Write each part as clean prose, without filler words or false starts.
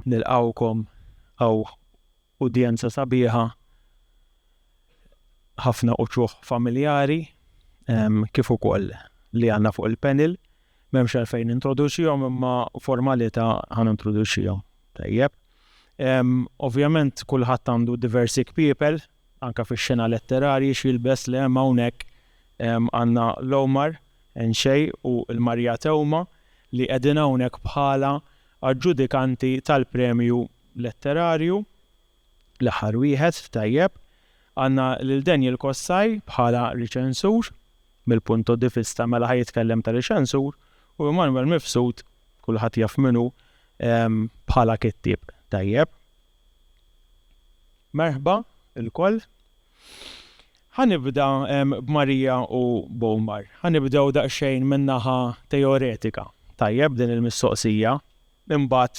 nilqawkom għaw udjenza sabiħa, ħafna uċuħ familjari, kif ukoll li għandna fuq il-panel, m'hemmx għalfejn introduċihom imma formalita ħan introduċihom. Tajjeb. Ovvjament kulħadd għandu diversi people, anka fix-xena letterarji x'jilbes li hemm hawnhekk għandna l-Omar Enxej u l-Marja Tewma li qegħdin hawnhekk bħala aġġudikanti tal-premju letterarju l-aħħar wieħed. Tajjeb. Għandna lil Daniel Kossaj bħala riċensur mill-punto di vista mela ħajitkellem ta' riċensur u Emanuel Mifsud kulħadd jaf minnu bħala kittieb. Tajjeb. Merħba il-koll. Ħanibda b'Marija u b'Omar. Ħanibdew daqsxejn min-naħa teoretika. Tajjeb din il-mistoqsija. Imbagħad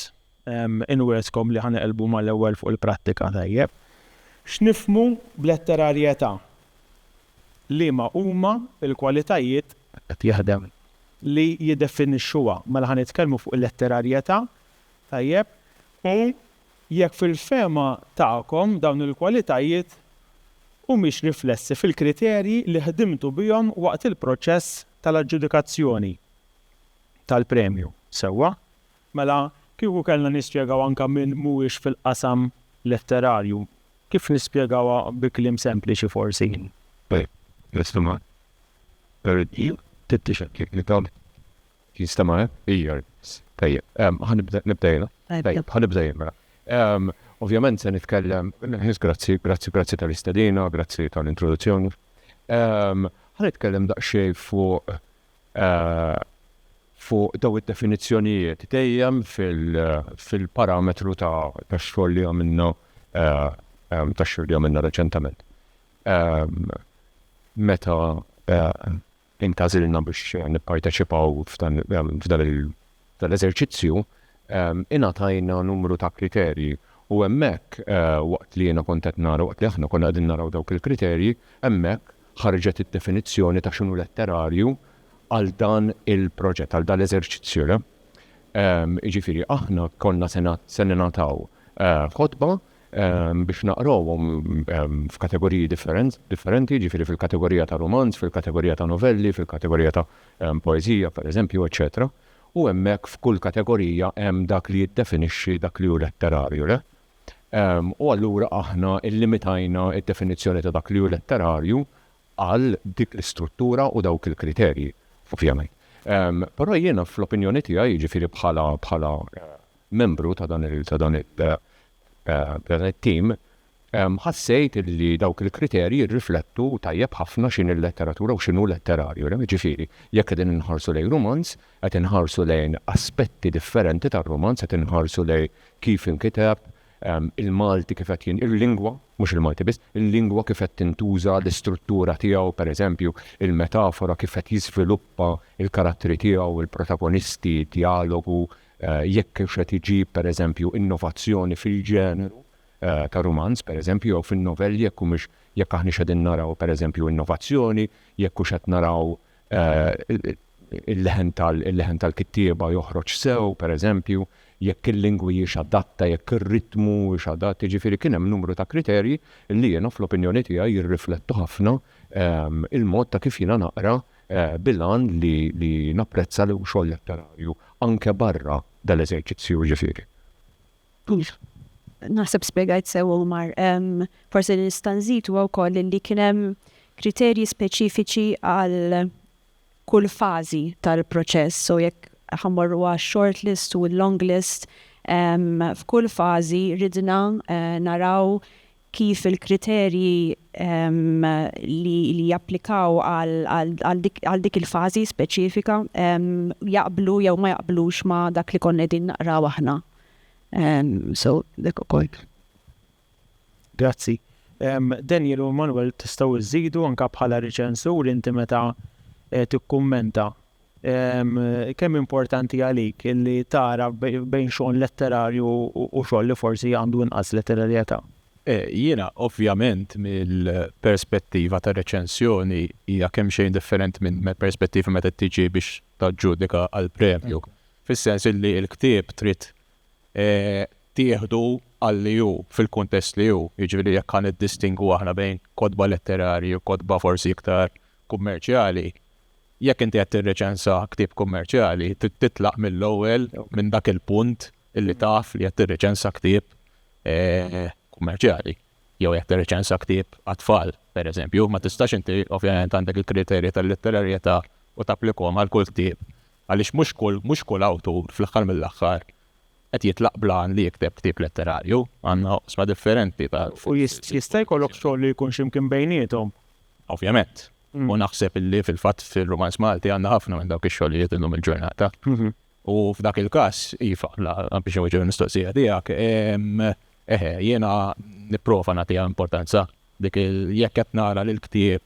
inwieskom li ħaniqilbu mal-ewwel fuq il-prattika. Tajjeb. X'nifhmu b'letterarjetà? Liema huma l-kwalitajiet qed jaħdem li jiddefinixxuha mela ħanitkellmu fuq il-letterarjetà. Tajjeb. U jekk fil-fema tagħkom dawn il-kwalitajiet humiex riflessi fil-kriterji li ħdimtu bihom waqt il-proċess tal-aġġudikazzjoni tal-premju. Sewwa? Mela kieku kellna nispjegaw anke min mhuwiex fil-qasam letterarju, kif nispjegawha bi kliem sempliċi forsi? Jistama' tittixek kif nitkellem. Jistama' ijjar. Tajjeb. Nibdejna. Tajjeb, ħanibdejna. Ovvjament se nitkellem, grazzi tal-istedina, grazzi tal-introduzzjoni. Ħanitkellem daqsxejn fuq daw id-definizzjonijiet dejjem fil-parametru ta' xogħol li għamilna reċentament. Meta intażilna biex nipparteċipaw f'dan l-eżerċizzju, ingħatajna numru ta' kriterji u hemmhekk waqt li jiena kont qed nara, waqt li aħna konna qegħdin naraw dawk il-kriterji, hemmhekk ħarġet id-definizzjoni ta' x'inhu letterarju għal dan il-proġett, għal dan l-eżerċizzju. Jiġifieri aħna konna se ningħataw ħodba biex naqrawhom f'kategoriji differenti, jiġifieri fil-kategorija ta' romanz, fil-kategorija ta' novelli, fil-kategorija ta' poeżija, pereżempju, eċċetera. U hemmhekk f'kull kategorija hemm dak li jiddefinixxi dak li hu letterarju. U allura aħna illimitajna id-definizzjoni ta' dak li hu letterarju għal dik l-istruttura u dawk il-kriterji, ovvjament. Però jiena fl-opinjoni tiegħi, jiġifieri bħala membru ta' dan it-tim, ħassejt li dawk il-kriterji jirriflettu tajjeb ħafna x'in il-letteratura u x'inhu letterarju. Ġifieri, jekk qegħdin inħarsu lejn romanz, qed inħarsu lejn aspetti differenti tar-romanz, qed inħarsu lejn kif inkiteb, il-Malti kif qed il-lingwa, mhux il-Malti biss, il-lingwa kif qed tintuża l-istruttura tiegħu, pereżempju, il-metafora kif qed jiżviluppa il-karatteri tiegħu, il-protagonisti, dialogu, jekk qed iġib pereżempju innovazzjoni fil-ġeneru ta' romanz, pereżempju, jew fin-novelli jekk aħna qegħdin naraw pereżempju innovazzjoni, jekk hux qed naraw il-leħen tal-kittieba joħroġ sew, pereżempju, jekk il-lingwi hix adatta, jekk ir-ritmu hix adatt, jiġifieri kien hemm numru ta' kriterji li jiena fl-opinjoni tiegħi jirriflettu ħafna il-mod ta' kif jiena naqra bil-għan li napprezza li xogħol letterarju anke barra dal-eżerċizzju ġifieri. Naħseb spjegajt sew Omar, forsi nista' nżid wkoll li kien hemm kriterji speċifiċi għal kull fażi tal-proċess, so jekk ħammorru għax-shortlist u l-long list, f'kull fażi ridna naraw kif il-kriterji li japplikaw għal dik il-fażi speċifika jaqblu jew ma jaqblux ma dak li konna qegħdin naqraw aħna. So, dik ukoll. Grazzi. Daniel u Manuel tistgħu iżidu anke bħala riċensur inti meta tikkummenta kemm importanti għalik illi tara bejn xogħol letterarju u xogħol li forsi għandu inqas letterarjetà. Jiena ovvjament mill-perspettiva ta' reċensjoni hija kemm xejn differenti minn perspettiva meta tiġi biex taġġudika għall premju. Fis-sens li l-ktieb trid jittieħdu għalli ju fil-kuntest li ju, jiġifieri jekk kan iddistingu aħna bejn kodba letterarji u kodba forsi iktar kummerċjali, jekk inti qed tirreċensa ktieb kummerċjali, titlaq mill-ewwel minn dak il-punt illi taf li qed tirreċensa ktieb kummerċjali. Jew jekk tirreċensa ktieb għat-tfal, pereżempju, ma tistax inti ovvjament għandek il-kriterji tal-letterarjetà u tapplikhom għal kull ktieb. Għaliex mhux kull awtur fl-aħħar mill-aħħar qed jitlaq blan li jikteb ktieb letterarju, għandna oqsma differenti ta' U jista' jkollok xogħol li jkun x'imkien bejniethom. ovvjament. U naħseb illi fil-fatt fil-romanz Malti għandna ħafna minn dawk ix-xogħlijiet illum il-ġurnata. U f'dak il-każ, iva, biex nweġġu l-mistoqsija tiegħek, jiena nipprova nagħtiha importanza dik jekk qed nara li l-ktieb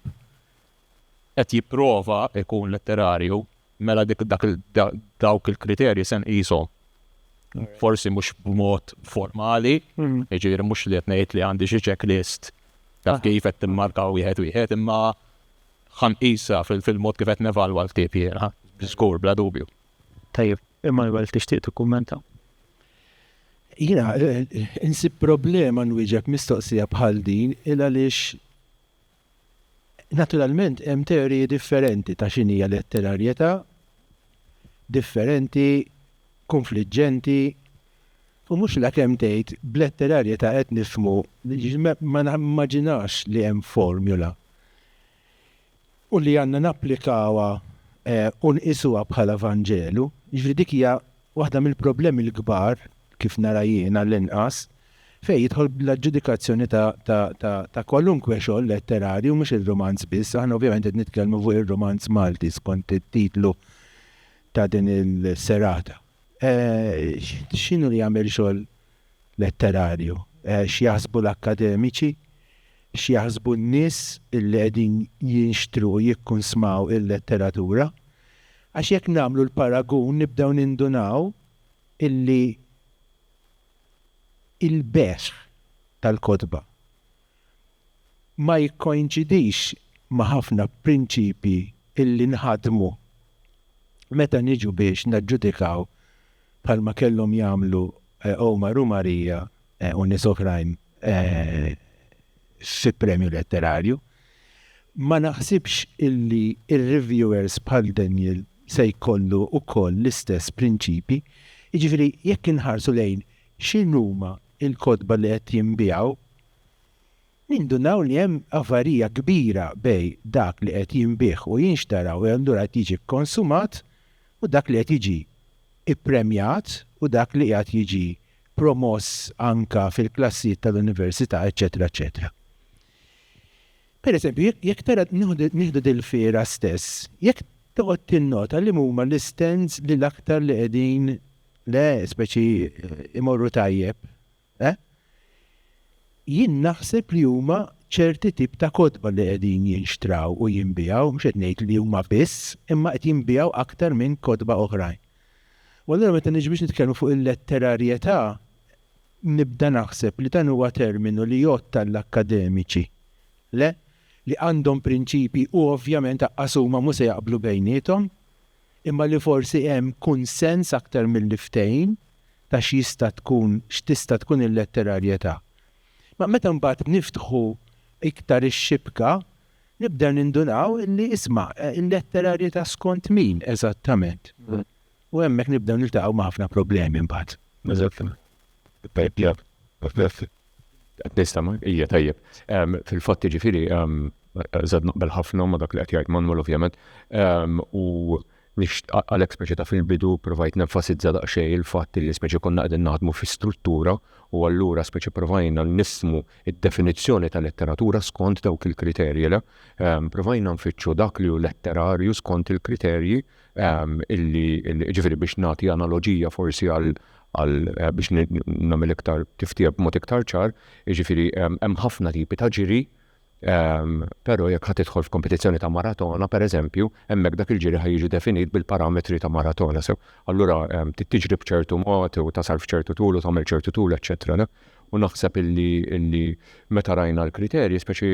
qed jipprova jkun letterarju, mela dawk il-kriterji se nqishom. Forsi mhux b'mod formali, jiġifieri mhux li qed ngħid li għandi xi checklist ta' kif qed timmarka wieħed, imma ħanqisha fil-mod kif qed nevalwa l-ktieb jiena, żgur bla dubju. Tajjeb, Emanuel tixtieq tikkummenta? Jiena insib problema nwieġeb mistoqsija bħal din għaliex naturalment hemm teoriji differenti ta' x'inhija letterarjetà, differenti, konfliġġenti, u mhux l-kemm tgħid b'letterarjetà qed nifhmu ma nimmaġinax li hemm formula u li għandna napplikawha u nqisuha bħala Vanġelu. Jiġri dik hija waħda mill-problemi l-kbar kif nara jiena l-inqas fejn jidħol l-aġġudikazzjoni ta' kwalunkwe xogħol letterarju mhux ir-romanz biss, aħna ovvjament qed nitkellmu fuq ir-romanz Malti skont it-titlu ta' din il-serata. X'inhu li jagħmel xogħol letterarju? X'jaħsbu l-akkademiċi? X'jaħsbu n-nies illi qegħdin jinxtru u jikkonsmaw il-letteratura? Għax jekk nagħmlu l-paragun nibdew nindunaw illi il-beħ tal-kodba ma jikkoinċidix ma' ħafna prinċipi illi nħadmu meta niġu biex naġġudikaw bħalma kellhom jagħmlu Omar u Marija u nies oħrajn fi premju letterarju. Ma naħsibx illi ir-reviewers bħal Daniel se jkollu wkoll l-istess prinċipi. Jiġifieri jekk inħarsu lejn x'inhuma il-kodba li qed jinbiegħu, nindunaw li hemm avarija kbira bej dak li qed jinbih u jinxtaraw u allura qed jiġi konsumat u dak li qed jiġi ippremjat u dak li qed jiġi promoss anka fil-klassijiet tal-università, eċetera, eċetera. Per eżempju, jekk tara nieħdu dil-fiera stess, jekk toqgħod tinnota li huma l-stands li l-aktar li qegħdin speċi imorru tajjeb, jien naħseb li huma ċerti tip ta' kodba li qegħdin jinxtraw u jinbijaw, mhux qed ngħid li huma biss, imma qed jinbijaw aktar minn kodba oħrajn. U allura meta niġi biex nitkellmu fuq il-letterarjetà, nibda naħseb li dan huwa terminu li jgħod tal-akkademiċi. Li għandhom prinċipi u ovvjament aqqasuma mhux se jaqblu bejniethom, imma li forsi hemm kunsens aktar mill-liftejn ta' x'tista' tkun il-letterarjetà. Ma meta mbagħad niftħu iktar ix-xibka, nibdew nindunaw li isma' il-letterarjetà skont min eżattament. U hemmhekk nibdew niltaqgħu ma' ħafna problemi mbagħad. Eżattament. Nistama, tajjeb. Fil-fatt ġifieri żad naqbel ħafna ma' dak li qed jgħid Manuel ovvjament, u għalhekk speċi ta' fil-bidu provajt nenfasizza daqsxejn il-fatt li speċi konna qegħdin naħdmu fi struttura u allura speċi provajna nismu id-definizzjoni ta' letteratura skont dawk il-kriterji provajna nfittxu dak li hu letterarju skont il-kriterji illi ġifieri biex nagħti analogija forsi għal biex nagħmel iktar tiftija b'mod iktar ċar, jiġifieri hemm ħafna tipi ta' ġiri. Pero jekk ħad tidħol f'kompetizzjoni ta' maratona, pereżempju, hemmhekk dak il-ġiri ħajjiġi definit bil-parametri ta' maratona. Allura tiġri b'ċertu mod u tasal f'ċertu tul u tagħmel ċertu tul, eċċetera. U naħseb illi meta rajna l-kriterji, speċi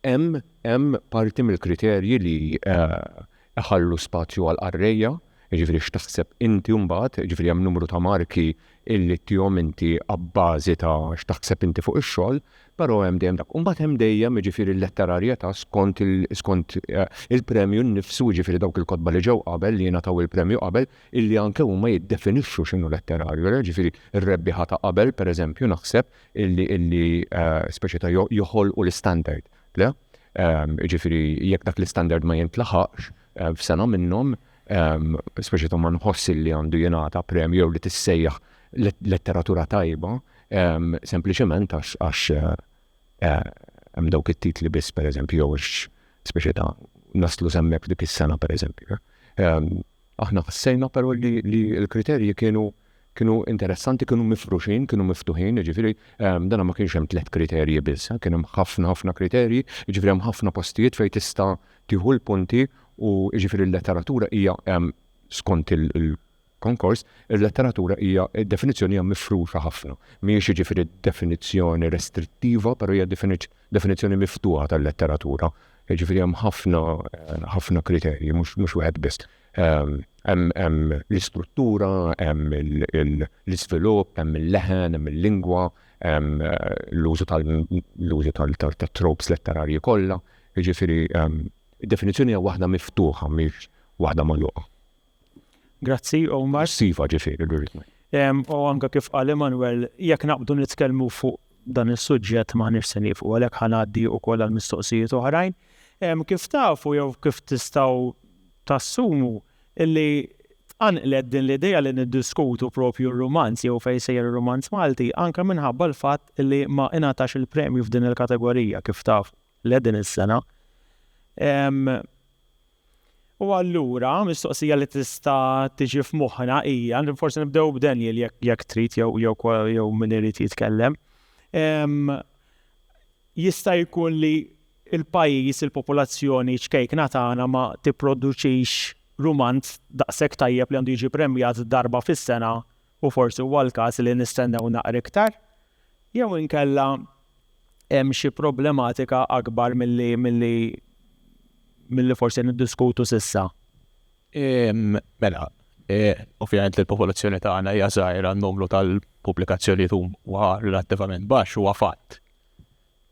hemm parti mill-kriterji li ħallu spazju għal qarrejja, Ġifiri x'taħseb inti mbagħad, ġifiri hemm numru ta' marki illi tihom inti abbażi ta' x'taħseb inti fuq ix-xogħol, però hemm dejjem dak. Mbagħad hemm dejjem ġifiri l-letterarjetà skont il-premju nnifsu, ġifiri dawk il-kotba li ġew qabel li jingħataw il-premju qabel illi anke huma jiddefinixxu x'inhu letterarju. Ġifiri r-rebbieħa ta' qabel pereżempju naħseb illi speċi ta' joħolqu l-istandard. Le? Ġifiri jekk dak l-istandard ma jintlaħaqx f'sena minnhom speċi ta' ma nħossi li għandu jingħata premju li tissejjaħ letteratura tajba, sempliċement għax hemm dawk it-titli biss pereżempju jew speċi ta' naslu semmek dik is-sena pereżempju. Aħna ħassejna però li l-kriterji kienu interessanti, kienu mifruxin, kienu miftuħin, ġifiri dana ma kienx hemm 3 kriterji biss, kien hemm ħafna kriterji, ġifiri hemm ħafna postijiet fejn tista' tieħu l-punti u ġifiri l-letteratura hija skont il-konkors, il-letteratura hija id-definizzjoni hija mifruxa ħafna. Mhijiex ġifiri definizzjoni restrittiva, però hija definizzjoni miftuħa tal-letteratura. Ġifiri hemm ħafna kriterji, mhux wieħed biss. Hemm l-istruttura, hemm l-iżvilupp, hemm il-leħen, hemm il-lingwa, hemm l-użu tal-tropes letterarji kollha. Ġifiri id-definizzjoni hija waħda miftuħa, mhix waħda magħluqa. Grazzi, Omar. Sifa ġifieri l-ritmi. U anke kif qal Emanuel, jekk naqbdu nitkellmu fuq dan is-suġġett maħniex se nieqfu għalhekk ħanaddi wkoll għal mistoqsijiet oħrajn. Kif tafu jew kif tistgħu tassumu illi tqanqlet din l-idea li niddiskutu propju r-romanz jew fejn sejjer ir-romanz Malti anke minħabba l-fatt illi ma ingħatax il-premju f'din il-kategorija kif taf l din is-sena. U allura mistoqsija li tista' tiġi f'moħħna hija, forsi nibdew b'Daniel jekk trid jew min irid jitkellem. Jista' jkun li il-pajjiż, il-popolazzjoni ċkejkna tagħna ma tipproduċix romanz daqshekk tajjeb li għandu jiġi premjat darba fis-sena u forsi huwa l-każ li nistennew naqra iktar, jew inkella hemm xi problematika akbar milli forsi niddiskutu s'issa. Mela, ovvjament il-popolazzjoni tagħna hija żgħira, n-numru tal-pubblikazzjonijiet huwa relattivament baxx huwa fatt.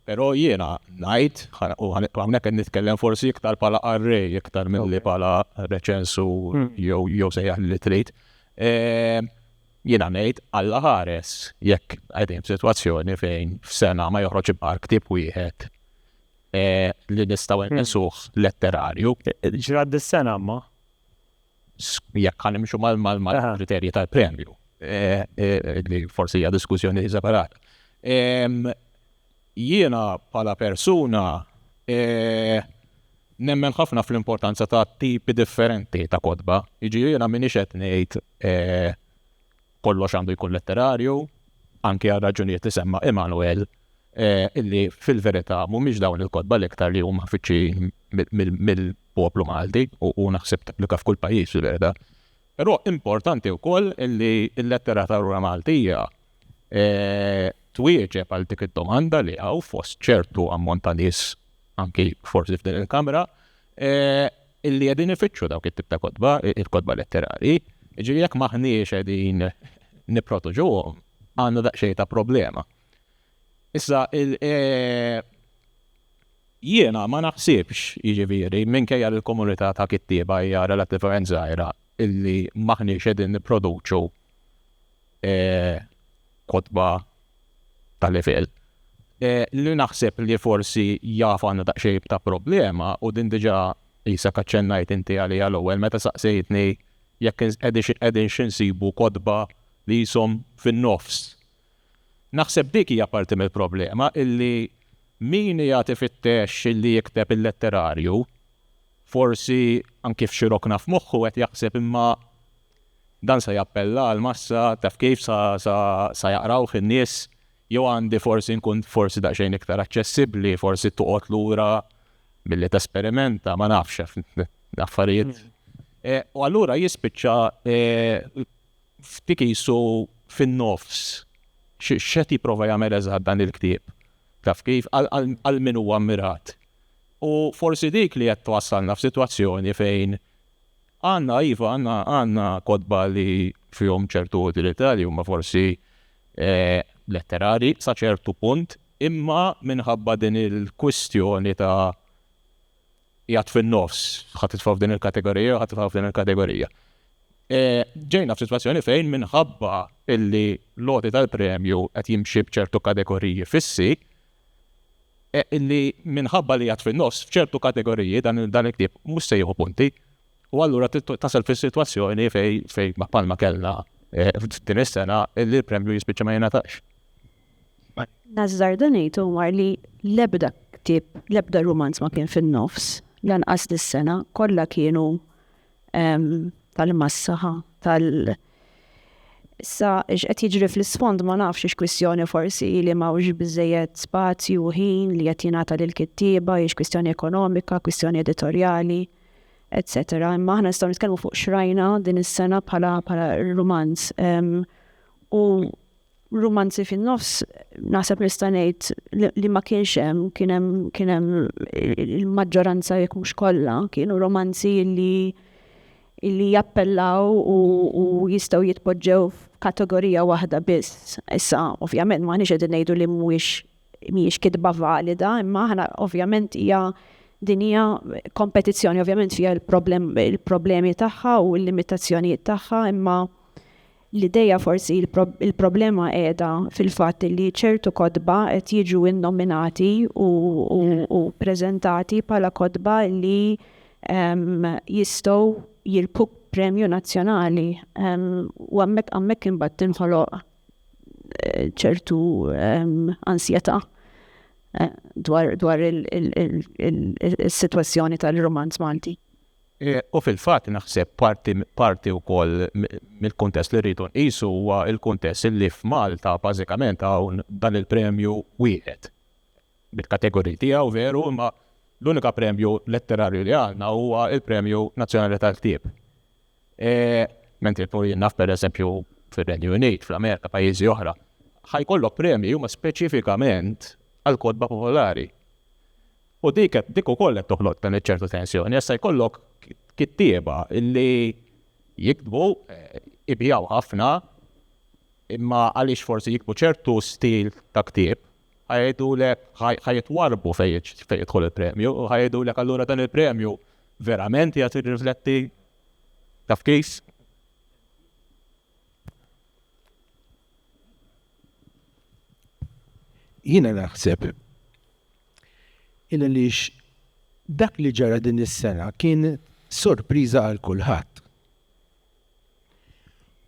Però jiena ngħid, u hawnhekk qed nitkellem forsi iktar bħala array iktar milli bħala reċensu jew sejjaħ li trid. Jiena ngħid Alla ħares jekk qegħdin f'sitwazzjoni fejn f'sena ma joħroġ bar ktieb wieħed li nistgħu nsuh letterarju. Ġrad dis-sena ma? Jekk ħanimxu mal-kriterji tal-premju. Li forsi hija diskussjoni separata. Jiena bħala persuna nemmen ħafna fl-importanza ta' tipi differenti ta' kodba. Jiena minix qed ngħid kollox għandu jkun letterarju, anke għal raġunijiet li semma Emanuel, illi fil-verità mhumiex dawn il-kodba l-iktar li huma ħfittxi mill-poplu Malti u naħseb tapplika f'kull pajjiż fil-verità. Però importanti wkoll illi l-letteratura Maltija twieġeb għal dik id-domanda li hawn fost ċertu ammont ta' nies anki forsi f'din il-kamra illi qegħdin ifittxu dawk it-tip ta' kodba, il-kodba letterarji. Ġifieri jekk maħniex qegħdin nipproduġuhom għandna daqsxejn ta' problema. Issa jiena ma naħsibx jiġifieri minkejja l-komunità ta' kittieba hija relattivament żgħira illi maħniex qegħdin nipproduċu kodba tal-level. Li naħseb li forsi jaf għandna daqsxejn ta' problema u din diġà isa kaċċennajt inti għalija l-ewwel meta saqsejtni jekk qegħdin xinsibu kodba li jisom fin-nofs. Naħseb dik hija parti mill-problema illi min jagħti fit-tex illi jikteb il-letterarju forsi anke f'xirokna f'moħħu qed jaħseb imma dan se jappella għall-massa taf kif sa jaqrawh in-nies jew għandi forsi nkun forsi daqsxejn iktar aċċessibbli, forsi toqgħod lura milli tesperimenta ma nafx affarijiet. U allura jispiċċa ftik jisu fin-nofs x'qed jipprova jagħmel eżatt dan il-ktieb. Taf kif għal min huwa ammirat. U forsi dik li qed twassalna f'sitwazzjoni fejn Għanna, Iva, għanna kodba li fihom ċertu utilità li huma forsi letterari sa ċertu punt, imma minħabba din il-kwistjoni ta' jgħat fin-nofs, ħadd titfa' f'din il-kategorija u ħadd titfa' f'din il-kategorija. Ġejna f'sitwazzjoni fejn minħabba illi loti tal-premju qed jimxi b'ċertu kategoriji fissi, illi minħabba li jgħat fin-nofs f'ċertu kategoriji dan il-ktieb mhux se jieħu punti, u allura tasal fis-sitwazzjoni fejn ma' palma kellna din is-sena illi l-premju jispiċċa ma jingħatax. Nazzar danejtu mar li l-ebda ktieb, l-ebda romanz ma kien fin-nofs, lanqas dis-sena, kollha kienu tal-massaħa, Issa, qed jiġri fl-isfond ma nafx kwistjoni forsi li m'hawnx biżejjed spazju u ħin li qed jingħata lill-kittieba, hix kwistjoni ekonomika, kwistjoni editorjali, etc. Imma aħna nistgħu nitkellmu fuq xrajna din is-sena bħala romanz. U romanzi fin-nofs naħseb nista' ngħid li ma kienx hemm, kien hemm il-maġġoranza jekk mhux kollha, kienu romanzi li jappellaw u jistgħu jitpoġġew f'kategorija waħda biss. Issa, ovvjament, m'aħniex qegħdin ngħidu li mhijiex kitba valida, imma aħna ovvjament din hija kompetizzjoni, ovvjament fiha il-problemi tagħha u l-limitazzjonijiet tagħha, imma l-idea forsi il-problema qiegħda fil-fatt li ċertu kodba qed jiġu innominati u preżentati bħala kodba li jistgħu jirbħu premju nazzjonali, u hemmhekk imbagħad tinħoloq ċertu ansjetà dwar il-sitwazzjoni tal-romanz Malti. U fil-fatt naħseb parti wkoll mill-kuntest li rridu nqisu huwa il-kuntest li f'Malta bażikament hawn dan il-premju wieħed bil-kategoriji tiegħu veru, imma l-unika premju letterarju li għandna huwa il-Premju Nazzjonali tal-Ktieb. Mentri naf pereżempju fir-Renju Unit, fl-Amerika, pajjiżi oħra, ħajkollok premji huma speċifikament għal kodba popolari. U dik ukoll qed toħloq dan iċ-ċertu tensjoni, issa jkollok kittieba illi jiktbu ibjaw ħafna, imma għaliex forsi jiktbu ċertu stil ta' ktieb, ħajtwarbu fejn jidħol il-premju, u ħajdulek allura dan il-premju verament jagħti rifletti taf kif. Jiena naħseb il-għaliex dak li ġara din is-sena kien sorpriża għal kulħadd.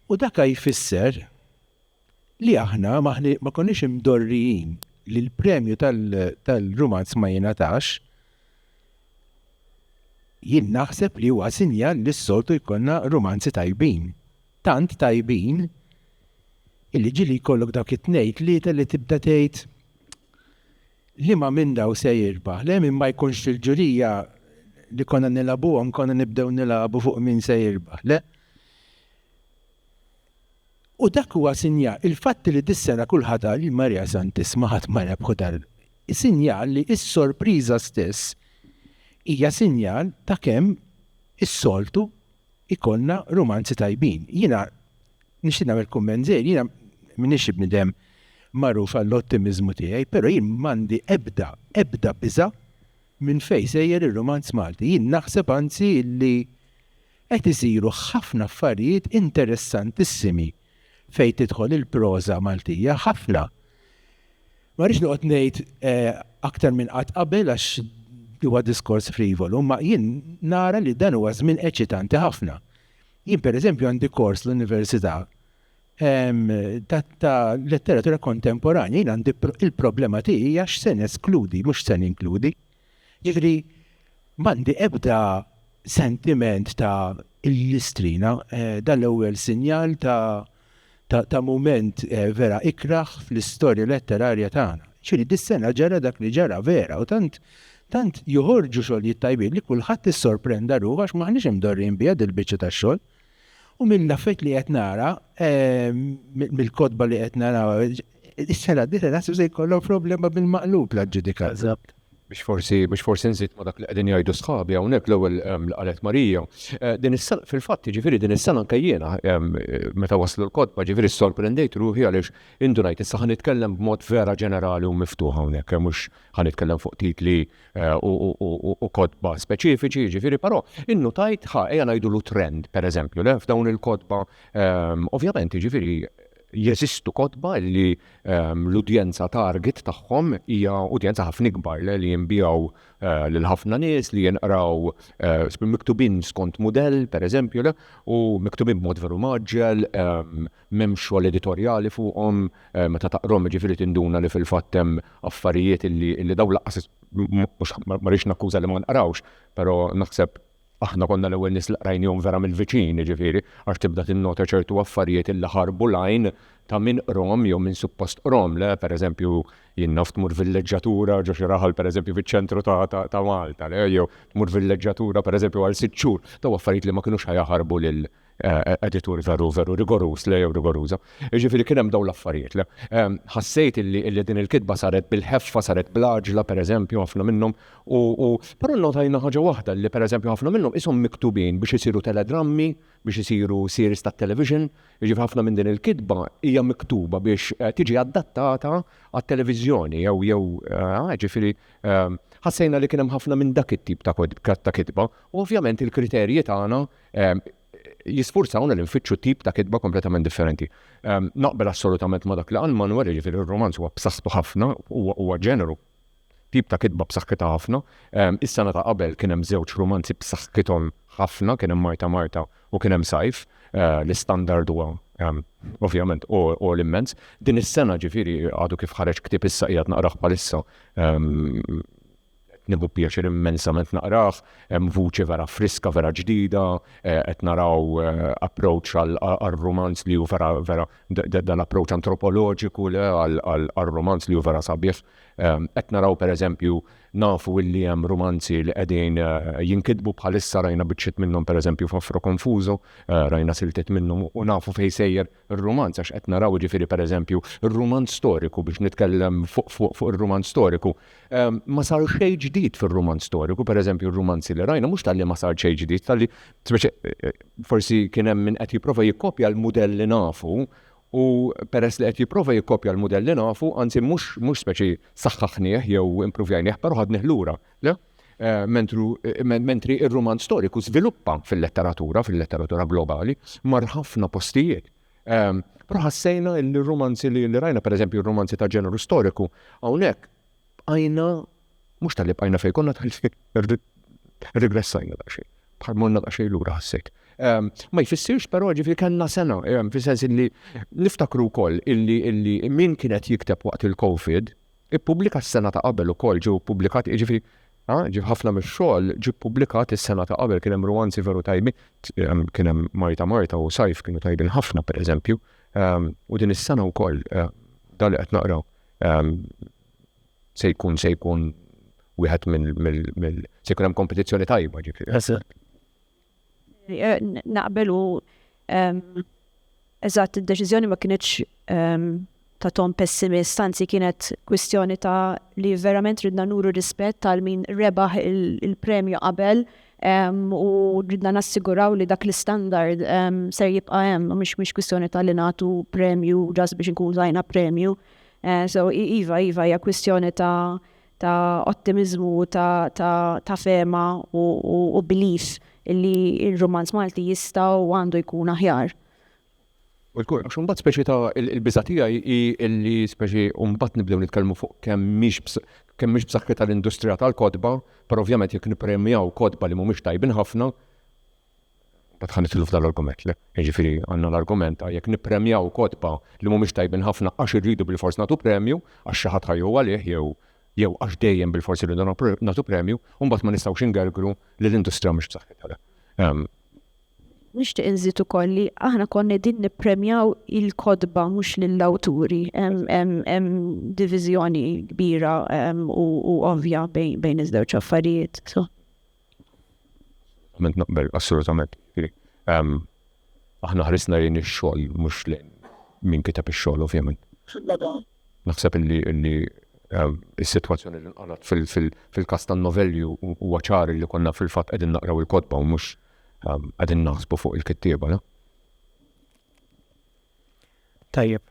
U dak jfisser li aħna ma konniex imdorrijin li l-premju tal-romanz ma jingħatax, jien naħseb li huwa sinjal li s-soltu jkollna romanzi tajbin. Tant tajbin illi ġili jkollok dawk it-tnejn tlieta li tibda tgħid li ma minn daw se jirbaħ, le minn ma jkunx fil-ġurija li konna nilabuhom, konna nibdew nilabu fuq min se jirbaħ, le? U dak huwa sinjal, il-fatt li dis-sena kulħadd qal li Marja Santis ma ħadd ma rebħu sinjal li s-sorpriża stess hija sinjal ta' kemm is-soltu ikollna romanzi tajbin. Jiena nixtieq nagħmel kumment żgħir, jiena m'iniex bniedem magħruf għall-ottimizmu tiegħi, però jien m'għandi ebda biża' minn fejn sejjer ir-romanz Malti. Jien naħseb anzi li qed isiru ħafna affarijiet interessantissimi fejn tidħol il-proża Maltija ħafna. Ma rridx noqgħod ngħid aktar minn qatt qabel għax huwa diskors frivolu, ma jien nara li dan huwa żmien eċitanti ħafna. Jien pereżempju għandi kors l-Università ta' letteratura kontemporanja, jien għandi il-problema tiegħi hija x'se neskludi, mhux se ninkludi. Jiġri m'għandi ebda sentiment ta' il-listrina, dan l-ewwel sinjal ta' mument vera ikraħ fl-istorja letterarja tagħna. Ċiri dis-sena ġara dak li ġara vera, u tant joħorġu xogħlijiet tajbin li kulħadd issorprenda ruħu għax m'aħniex imdorrin biha dil-biċċa tax-xogħol. U mill-affett li qed nara, mill-kodba li qed nara, is-sena d-dieħla naħseb se jkollhom problema bil-maqlub l-ġudikat. biex forsi nżid ma dak li qegħdin jgħidu sħabi hawnhekk l-ewwel li qalet Marija. Din is-sena fil-fatt jiġifieri din is-sena anke jiena meta waslu l-kodba ġifieri sorprendejt ruħi għaliex indunajt issa ħanitkellem b'mod vera ġenerali u miftuħ hawnhekk mhux ħanitkellem fuq titli u kodba speċifiċi ġifieri però innutajt ejja ngħidulu trend pereżempju f'dawn il-kodba ovvjament jiġifieri jeżistu kodba li l-udjenza target tagħhom hija udjenza ħafna kbar li jinbijaw lil ħafna nies li jinqraw miktubin skont mudell pereżempju u miktubin b'mod veru maġġel m'hemmx xogħol editorjali fuqhom meta taqrom ġifieri tinduna li fil-fatt hemm affarijiet illi dawn laqqas mhux ma rridx nakkuża li ma nqrawx, però naħseb aħna konna l-ewwel nies li qrajnihom vera mill-viċin ġifieri għax tibda tinnota ċertu affarijiet illi ħarbu lajn ta' min qrom jew min suppost qrom pereżempju jien naf tmur villeġġatura ġo xi raħal pereżempju fiċ-ċentru ta' Malta jew tmur villeġġatura pereżempju għal 6 xhur daw affarijiet li ma kinux ħajaħarbu lil editur veru rigorus jew rigoruża. Ġifieri kien hemm dawn l-affarijiet ħassejt illi din il-kitba saret bil-ħeffa saret bl-aġla pereżempju ħafna minnhom u però notajna ħaġa waħda li pereżempju ħafna minnhom ishom miktubin biex isiru teledrammi biex isiru series tat-television, jiġifieri ħafna minn din il-kitba hija miktuba biex tiġi adattata għat-televiżjoni jew ġifieri ħassejna li kien hemm ħafna minn dak it-tip ta' kitba u ovvjament il-kriterji tagħna jisfurzawna li nfittxu tip ta' kitba kompletament differenti. Naqbel assolutament ma dak li għal Manuel ġifieri ir-romanz huwa b'saħħtu ħafna huwa ġeneru tip ta' kitba b'saħħitha ħafna. Is-sena ta' qabel kien hemm żewġ romanzi b'saħħithom ħafna, kien hemm Marta u kien hemm Sajf, l-istandard huwa ovvjament u l-immens. Din is-sena ġifieri għadu kif ħareġ ktieb issa qiegħed naqrah bħalissa nibu pjaċir immensament naqrah, vuċi vera friska, vera ġdida, qed naraw approach għal-romanz li hu vera dal-approach antropoloġiku għal-romanz li hu vera sabiħ. Qed naraw pereżempju nafu illi hemm romanzi li qegħdin jinkitbu bħalissa rajna biċċiet minnhom pereżempju f'Afro Confuso, rajna siltiet minnhom u nafu fejn sejjer ir-romanz għax qed naraw ġifieri pereżempju ir-romanz storiku biex nitkellem fuq ir-romanz storiku. Ma sar xejn ġdid fir-romanz storiku, pereżempju r-romanzi li rajna mhux talli ma sar xejn ġdid, talli forsi kien hemm min qed jipprova jikkopja l-mudell li nafu u peress li qed jipprova jikkopja l-mudell li nafu, anzi mhux speċi saħħaħnieh jew impruvjajnieh, però ħadnieh lura, mentri ir-romanz storiku żviluppa fil-letteratura globali mar ħafna postijiet. Però ħassejna l-romanzi li rajna, pereżempju r-romanzi ta' ġeneru storiku, hawnhekk għajna mhux tal-li bqajna fejn konna tal-li regressajna daqsxejn, bħal morna daqsxejn lura ħassejt. Ma jfissirx però ġifieri kellna sena, fis-sens illi niftakru wkoll illi min kienet jikteb waqt il-COVID ippubblika s-sena ta' qabel ukoll ġew pubblikati ġifieri ħafna mix-xogħol ġie ppubblikat is-sena ta' qabel kien hemm romanzi veru tajbin, kien hemm Marta u Sajf kienu tajbin ħafna pereżempju, u din is-sena wkoll dan li qed naqraw se jkun wieħed mill se jkun hemm kompetizzjoni tajba ġifieri. Naqbel u eżatt id-deċiżjoni ma kienx ta' ton pessimist, anzi kienet kwistjoni ta' li verament ridna nuru rispett tal min rebaħ il-premju qabel u ridna nassiguraw li dak l-standard ser jibqa' hemm, mhux kwistjoni ta' li nagħtu premju ġas biex inkun żajna premju. So iva hija kwistjoni ta' ottimizmu, ta' fema u belief illi il-romanz Malti jista' u għandu jkun aħjar. Għax mbagħad speċi ta' il-biża' tiegħi illi speċi mbagħad nibdew nitkellmu fuq kemm mhix b'saħħitha l-industrija tal-kodba, però ovvjament jekk nippremjaw kodba li mhumiex tajbin ħafna, bad ħanitillu f'dal-argument le. Jiġifieri għandna l-argument jekk nippremjaw kodba li mhumiex tajbin ħafna għax irridu bil-fors nagħtu premju għax xi ħadd ħajju għalih jew għax dejjem bil-forsi li nagħtu premju, u mbagħad ma nistgħux ingergru li l-industrija mhux b'saħħitha. Nixtieq inżid ukoll li aħna konna din nippremjaw il-kodba mhux lill-awturi. Hemm diviżjoni kbira u ovvja bejn iż-żewġ affarijiet. Naqbel assolutament. Aħna ħarisna lejn ix-xogħol mhux lejn min kiteb ix-xogħol ovvjament. Naħseb illi is-sitwazzjoni li nqalat fil-każ tan-novelli huwa ċari li konna fil-fatt qegħdin naqraw il-kotba u mhux qegħdin naħsbu fuq il-kittieba, no? Tajjeb.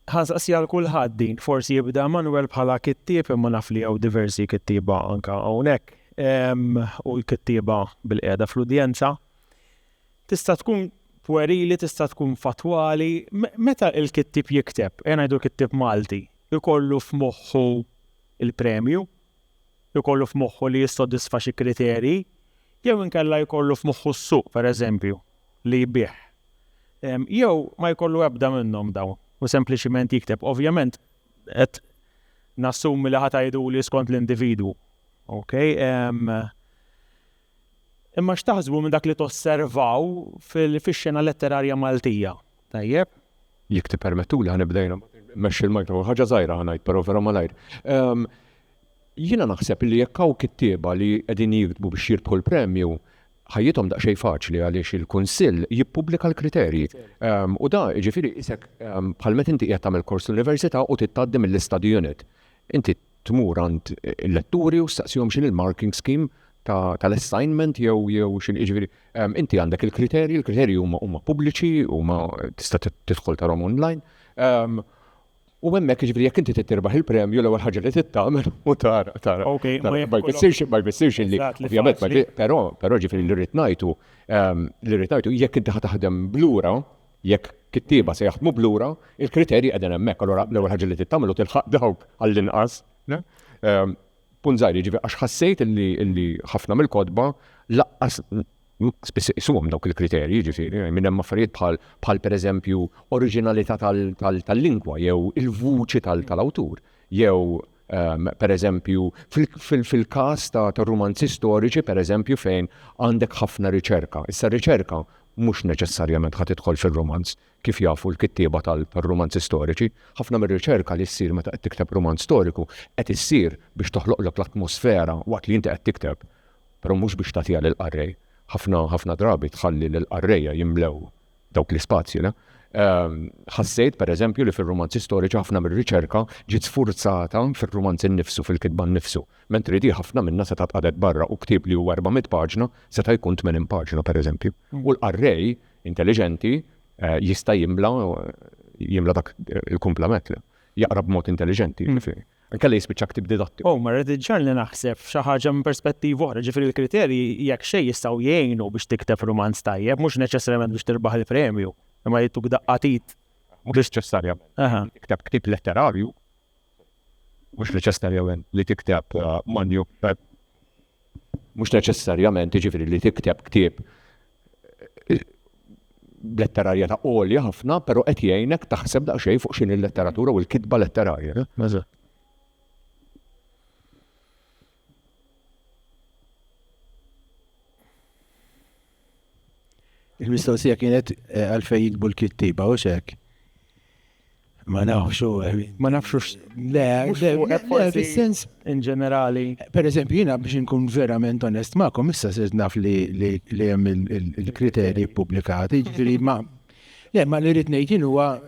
Ħansaqsi għal kulħadd din, forsi jibda Manuel bħala kittieb imma naf li hawn diversi kittieba anke hawnhekk. U l-kittieba bil-qiegħda fl-udjenza. Tista' tkun puerili, tista' tkun fatwali. Meta il-kittib jikteb, ngħidu kittib Malti, ikollu f'moħħu il-premju, ikollu f'moħħu li jissodisfa xi kriterji, jew inkella jkollu f'moħħu s-suq, pereżempju, li jbieħ. Jew ma jkollu ebda minnhom dawn u sempliċiment jikteb. Ovvjament qed nassumi li ħatajdu li skont l-individwu. Okay? Imma x'taħsbu minn dak li tosservaw fix-xena letterarja Maltija? Tajjeb? Jekk tippermettuli ħanibdejna mexxi l-mikrofon ħaġa żgħira ħanajt, però vera malajr. Jiena naħseb li jekk hawn kittieba li qegħdin jiktbu biex jirbħu l-premju ħajjithom daqsxejn faċli għaliex il-Kunsill jippubblika l-kriterji. U da jiġifieri isek bħal meta inti qiegħed tagħmel kors l-università u titgħaddi mill-study unit. Inti tmur għand il-letturi u staqsihom x'in il-marking scheme tal-assignment jew x'in jiġifieri inti għandek il-kriterji huma pubbliċi huma tista' tidħol tarhom online. U hemmhekk jiġifieri jekk inti tittirbaħ il-premju l-ewwel ħaġa li tittamel u tara. Okay, ma jfissirx li ovvjament però ġifieri li rrid ngħidu jekk inti ħataħdem blura, jekk kittieba se jaħdmu blura, il-kriterji qegħdin hemmhekk, allura l-ewwel ħaġa li tittamel u tilħaq dawk għall-inqas. Punt żgħir jiġifieri għax ħassejt illi ħafna mill-kotba laqqas spiss isuhom dawk il-kriterji, jiġifieri minn hemm affarijiet bħal pereżempju oriġinalità tal-lingwa jew il-vuċi tal-awtur jew pereżempju fil-każ ta' romanzi storiċi pereżempju fejn għandek ħafna riċerka. Issa riċerka mhux neċessarjament ħad tidħol fir-romanz kif jafu l-kittieba tal-romanzi storiċi. Ħafna mir-riċerka li ssir meta qed tikteb romanz storiku qed issir biex toħloqlok l-atmosfera waqt li inti qed tikteb, però mhux biex tagħtiha lill-qarrej. Ħafna drabi tħalli lill-qarrejja jimlew dawk l-ispazji. Ħassejt pereżempju li fir-romanzi storiċi ħafna mir-riċerka ġiet sfurzata fir-romanz innifsu fil-kitba nnifsu. Mentri di ħafna minnha seta' tqadet barra u ktieb li huwa 400 paġna seta' jkun 80 paġna pereżempju. U l-qarrej intelligenti jista' jimla dak il-kumplament jaqra b'mod intelligenti. Kelli jispiċċa ktib didattiku. Ma rridġan li naħseb xi ħaġa minn perspettiva oħra, ġifieri l-kriterji jekk xejn jistgħu jgħinu biex tikteb romanz tajjeb, mhux neċessarjament biex tirbaħ il-premju, imma jittuk daqqatit. Mhux neċessarjament. Tikteb ktib letterarju, mhux neċessarjament li tikteb manju. Mhux neċessarjament jiġifieri li tikteb ktieb letterarja ta' għolja ħafna, però qed jgħinek taħseb daqsxejn fuq x'in il-letteratura u l-kitba letterarja. Il-mistoqsija kienet għalfej jikbu l-kittiba u xek. Ma nafxu. Le, fil-sens. In ġenerali. Per eżempju, jina biex nkun verament onest ma'kom, issa sirt naf li hemm il-kriterji pubblikati, ġifieri ma li rrid ngħid huwa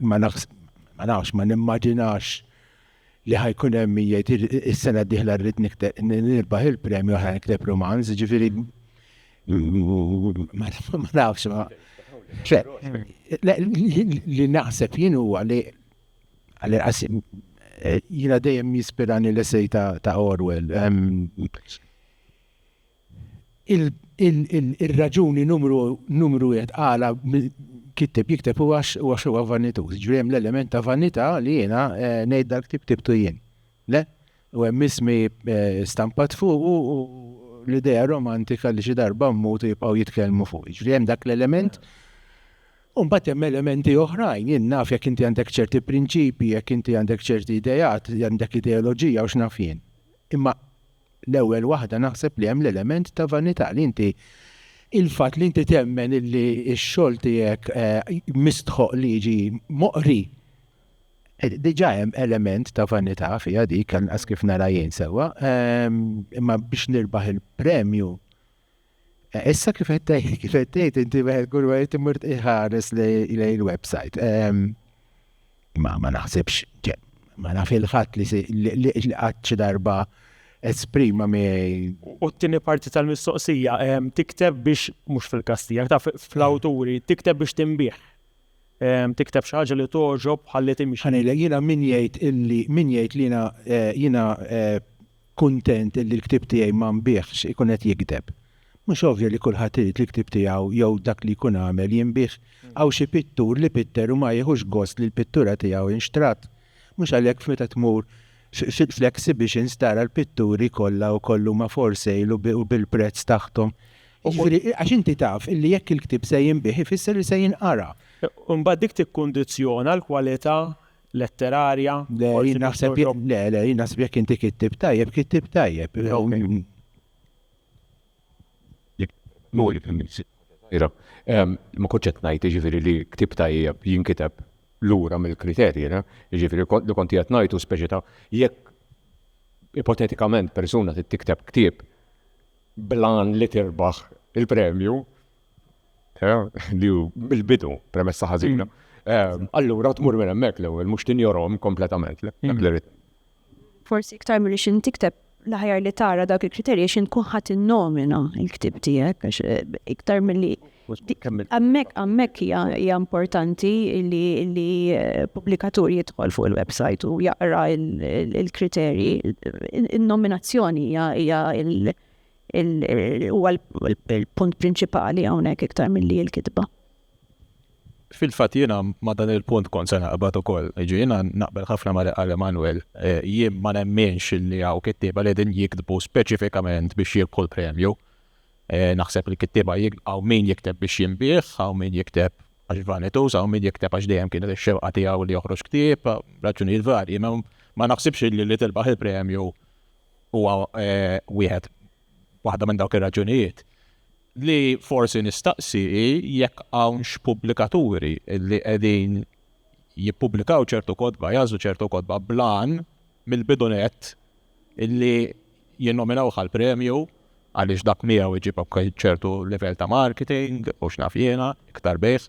ma nafx, ma nimmaġinax li ħajkun hemm jgħid is-sena d-dieħla rrid nirbaħ il-premju ħaj nikteb romanz, ġifieri ma nafx ma. Li naħseb jien huwa li jiena dejjem jispirani l-essej ta' Orwell. Il-raġuni numru qed qala jikteb huwa huwa vanituż. Ġifieri hemm l-element ta' vanità li jiena ngħid dak tibtu jien. Le? U hemm ismi stampat fuq u l-idea romantika li xi darba mmutu jibqgħu jitkellmu fuq. Ġifieri hemm dak l-element. U mbagħad hemm elementi oħrajn, jien naf jekk inti għandek ċerti prinċipji, jekk inti għandek ċerti idejat, għandek ideoloġija u x'naf jien. Imma l-ewwel waħda naħseb li hemm l-element ta' vanità li inti il-fatt li inti temmen illi x-xogħol tiegħek mistħoq li jiġi moqri. Diġà hemm element ta' vanità fiha dik anqas kif nara jien sewwa, imma biex nirbaħ il-premju. Issa kif qed tgħid inti wieħed kull wieħed imur iħares lejn il-website. ma naħsebx, ma naf il-ħadd li qatt xi darba esprima mi. U t-tieni parti tal-mistoqsija, tikteb biex mhux fil-kastija, ta' fl-awturi, tikteb biex tinbih. Tikteb xi ħaġa li toġob ħalli timxi. Ħanejlek jiena min jgħid li jiena kuntent li l-ktib tiegħi ma nbieħx ikun qed jikdeb. Mhux ovvju li kulħadd irid l-ktib tiegħu jew dak li jkun għamel jinbih. Hawn xi pittur li pitter u ma jieħux gost li l-pittura tiegħu inxtrat. Mhux għalhekk meta tmur fl-exhibitions tara l-pitturi kollha u kollu ma for sale u bil-prezz taħtom. Għax inti taf illi jekk il-ktib se jinbih ifisser li se jinqara. Imbagħad dik tikkundizzjona l-kwalità letterarja. Jien naħseb jekk inti kittib tajjeb, kittib tajjeb. Ma konċet ngħid jiġifieri li ktib tajjeb jinkiteb lura mill-kriterji, jiġifieri li konti qed ngħidu speċi ta' jekk ipotetikament persuna tikteb ktib blan li tirbaħ il-premju li hu bil-bidu premessa ħażina. Allura tmur minn hemmhekk l-ewwel mhux tinjorhom kompletament. Forsi iktar milli xin tikteb l-ħajar li tara dak il-kriterji xin tkun ħadd innomina l-ktib tiegħek għax iktar milli hemmhekk hija importanti li pubblikatur jidħol fuq il-website u jaqra il-kriterji. In-nominazzjoni hija huwa l-punt prinċipali hawnhekk iktar milli l-kitba. Fil-fatt jiena ma dan il-punt kont se naqbad ukoll. Jiena naqbel ħafna ma qal Emanuel, jien ma nemmenx li hawn kittieba li din jiktbu speċifikament biex jieħu premju. Naħseb li kittieba hawn min jikteb biex jinbih, hawn min jikteb għax vanitus, hawn min jikteb għax dejjem kienet ix-xewqa tiegħu li joħroġ ktieb, raġunijiet varji. Ma naħsibx li tilbaħ il-premju huwa wieħed waħda minn dawk ir-raġunijiet. Li forsi nistaqsi jekk hawnx pubblikaturi li qegħdin jippubblikaw ċertu kodba, jażlu ċertu kodba blan mill-bidunet illi jinnominaw għall-premju għaliex dak miegħu jġib ċertu livell ta' marketing u x'naf jiena iktar bejħ,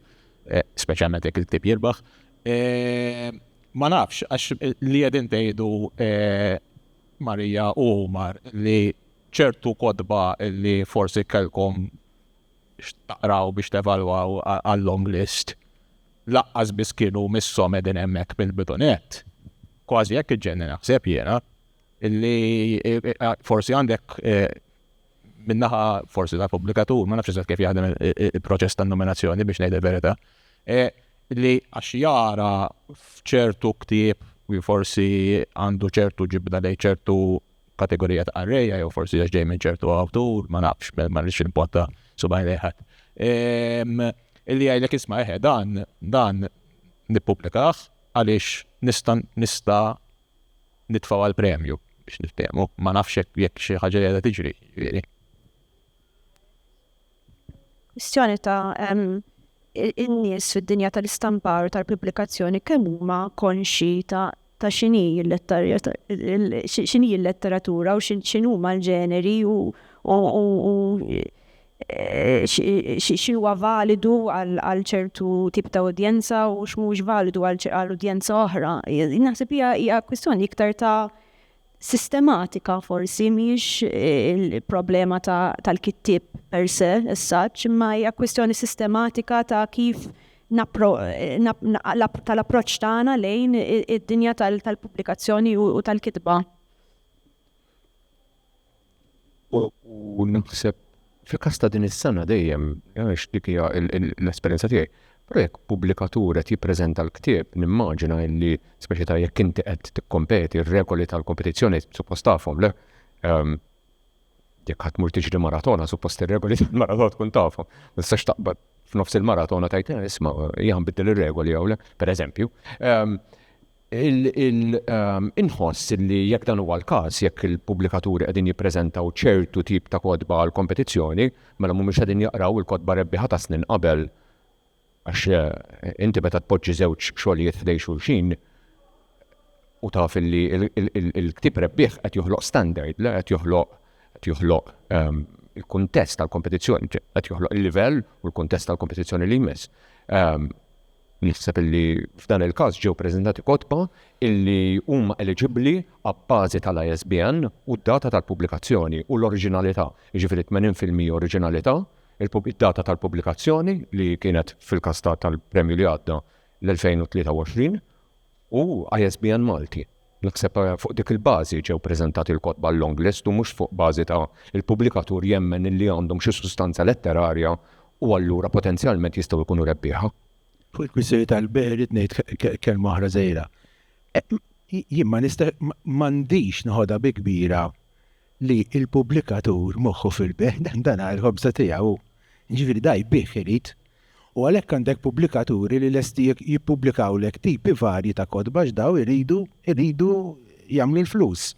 speċjalment jekk il-ktib jirbaħ. Ma nafx għax li qegħdin tgħidu Marija u Umar li ċertu kodba li forsi kellkom taqraw biex tevalwaw għall-long list laqqas biss kienu missom edin hemmhekk bil-bidunet. Kważi jekk iġġenni naħseb jiena illi forsi għandek minnaħa forsi ta' pubblikatur, ma nafx kif jaħdem il-proċess tan-nominazzjoni biex ngħid il-verità, li għax jara f'ċertu ktieb u forsi għandu ċertu ġibda lejn ċertu kategorija ta' arreja, jew forsi għax ġej minn ċertu awtur, ma nafx, ma rridx importa subaj leħat. Illi għajlek isma' dan nippubblikaħ għaliex nista' nitfaw għal-premju biex niftehmu, ma nafx jekk xi ħaġa li qiegħda tiġri. Kwistjoni ta' in-nies fid-dinja tal-istampar u tal-pubblikazzjoni kemm huma konxi ta' x'inhi l-letteratura u x'inhuma l-ġeneri u x'huwa validu għal ċertu tip ta' udjenza u x'mhux validu għal udjenza oħra. Naħseb hija kwistjoni iktar ta' sistematika forsi mhix il-problema tal-kittib per se as-such, imma hija kwistjoni sistematika ta' kif tal-approċċ tagħna lejn id-dinja tal-pubblikazzjoni u tal-kitba. U naħseb fil-każ ta' din is-sena dejjem dik hija l-esperjenza tiegħi. Però jekk pubblikatur qed jippreżenta l-ktieb, nimmaġina li speċi ta' jekk inti qed tikkompeti r-regoli tal-kompetizzjoni suppost tafhom le. Jekk ħadd mur tiġri maratona, suppost ir-regoli tal-maraton tkun tafhom. Ma tistax taqbad f'nofs il-maratona tajt isma' jgħan biddel ir-regoli jew le, pereżempju. Inħoss li jekk dan huwa l-każ, jekk il-pubblikaturi qegħdin jippreżentaw ċertu tip ta' kodba għal kompetizzjoni, mela mhumiex qegħdin jaqraw il-kodba rebbieħa ta' snin qabel. Għax inti meta tpoġġi żewġ xogħlijiet ħdej xulxin u taf li il-ktieb rebbieħ qed joħloq standard, le qed joħloq il-kuntest tal-kompetizzjoni, qed joħloq il-livell u l-kuntest tal-kompetizzjoni li jmiss. Naħseb illi f'dan il-każ ġew preżentati kotba illi huma eligibbli għabbażi tal-ISBN u d-data tal-pubblikazzjoni u l-oriġinalità. Jiġifieri 80% oriġinalità, id-data tal-pubblikazzjoni li kienet fil-każ tal-premju li għadda l-2023 u ISBN Malti. Naħseb fuq dik il-bażi ġew preżentati l-kotba l-long list u mhux fuq bażi ta' il-pubblikatur jemmen illi għandhom xi sustanza letterarja u allura potenzjalment jistgħu jkunu rebbieħa. Fuq il-kwissjoni tal-beħ rid ngħid kelma oħra żgħira. Jien m'għandix naħodha bi kbira li l-pubblikatur moħħu fil-beħ dan il-ħobża tiegħu. Ġifieri da jbieħ irid. U għalhekk għandek pubblikaturi li lesti jippubblikawlek tipi varji ta' kodba x'daw iridu jagħmlu l-flus.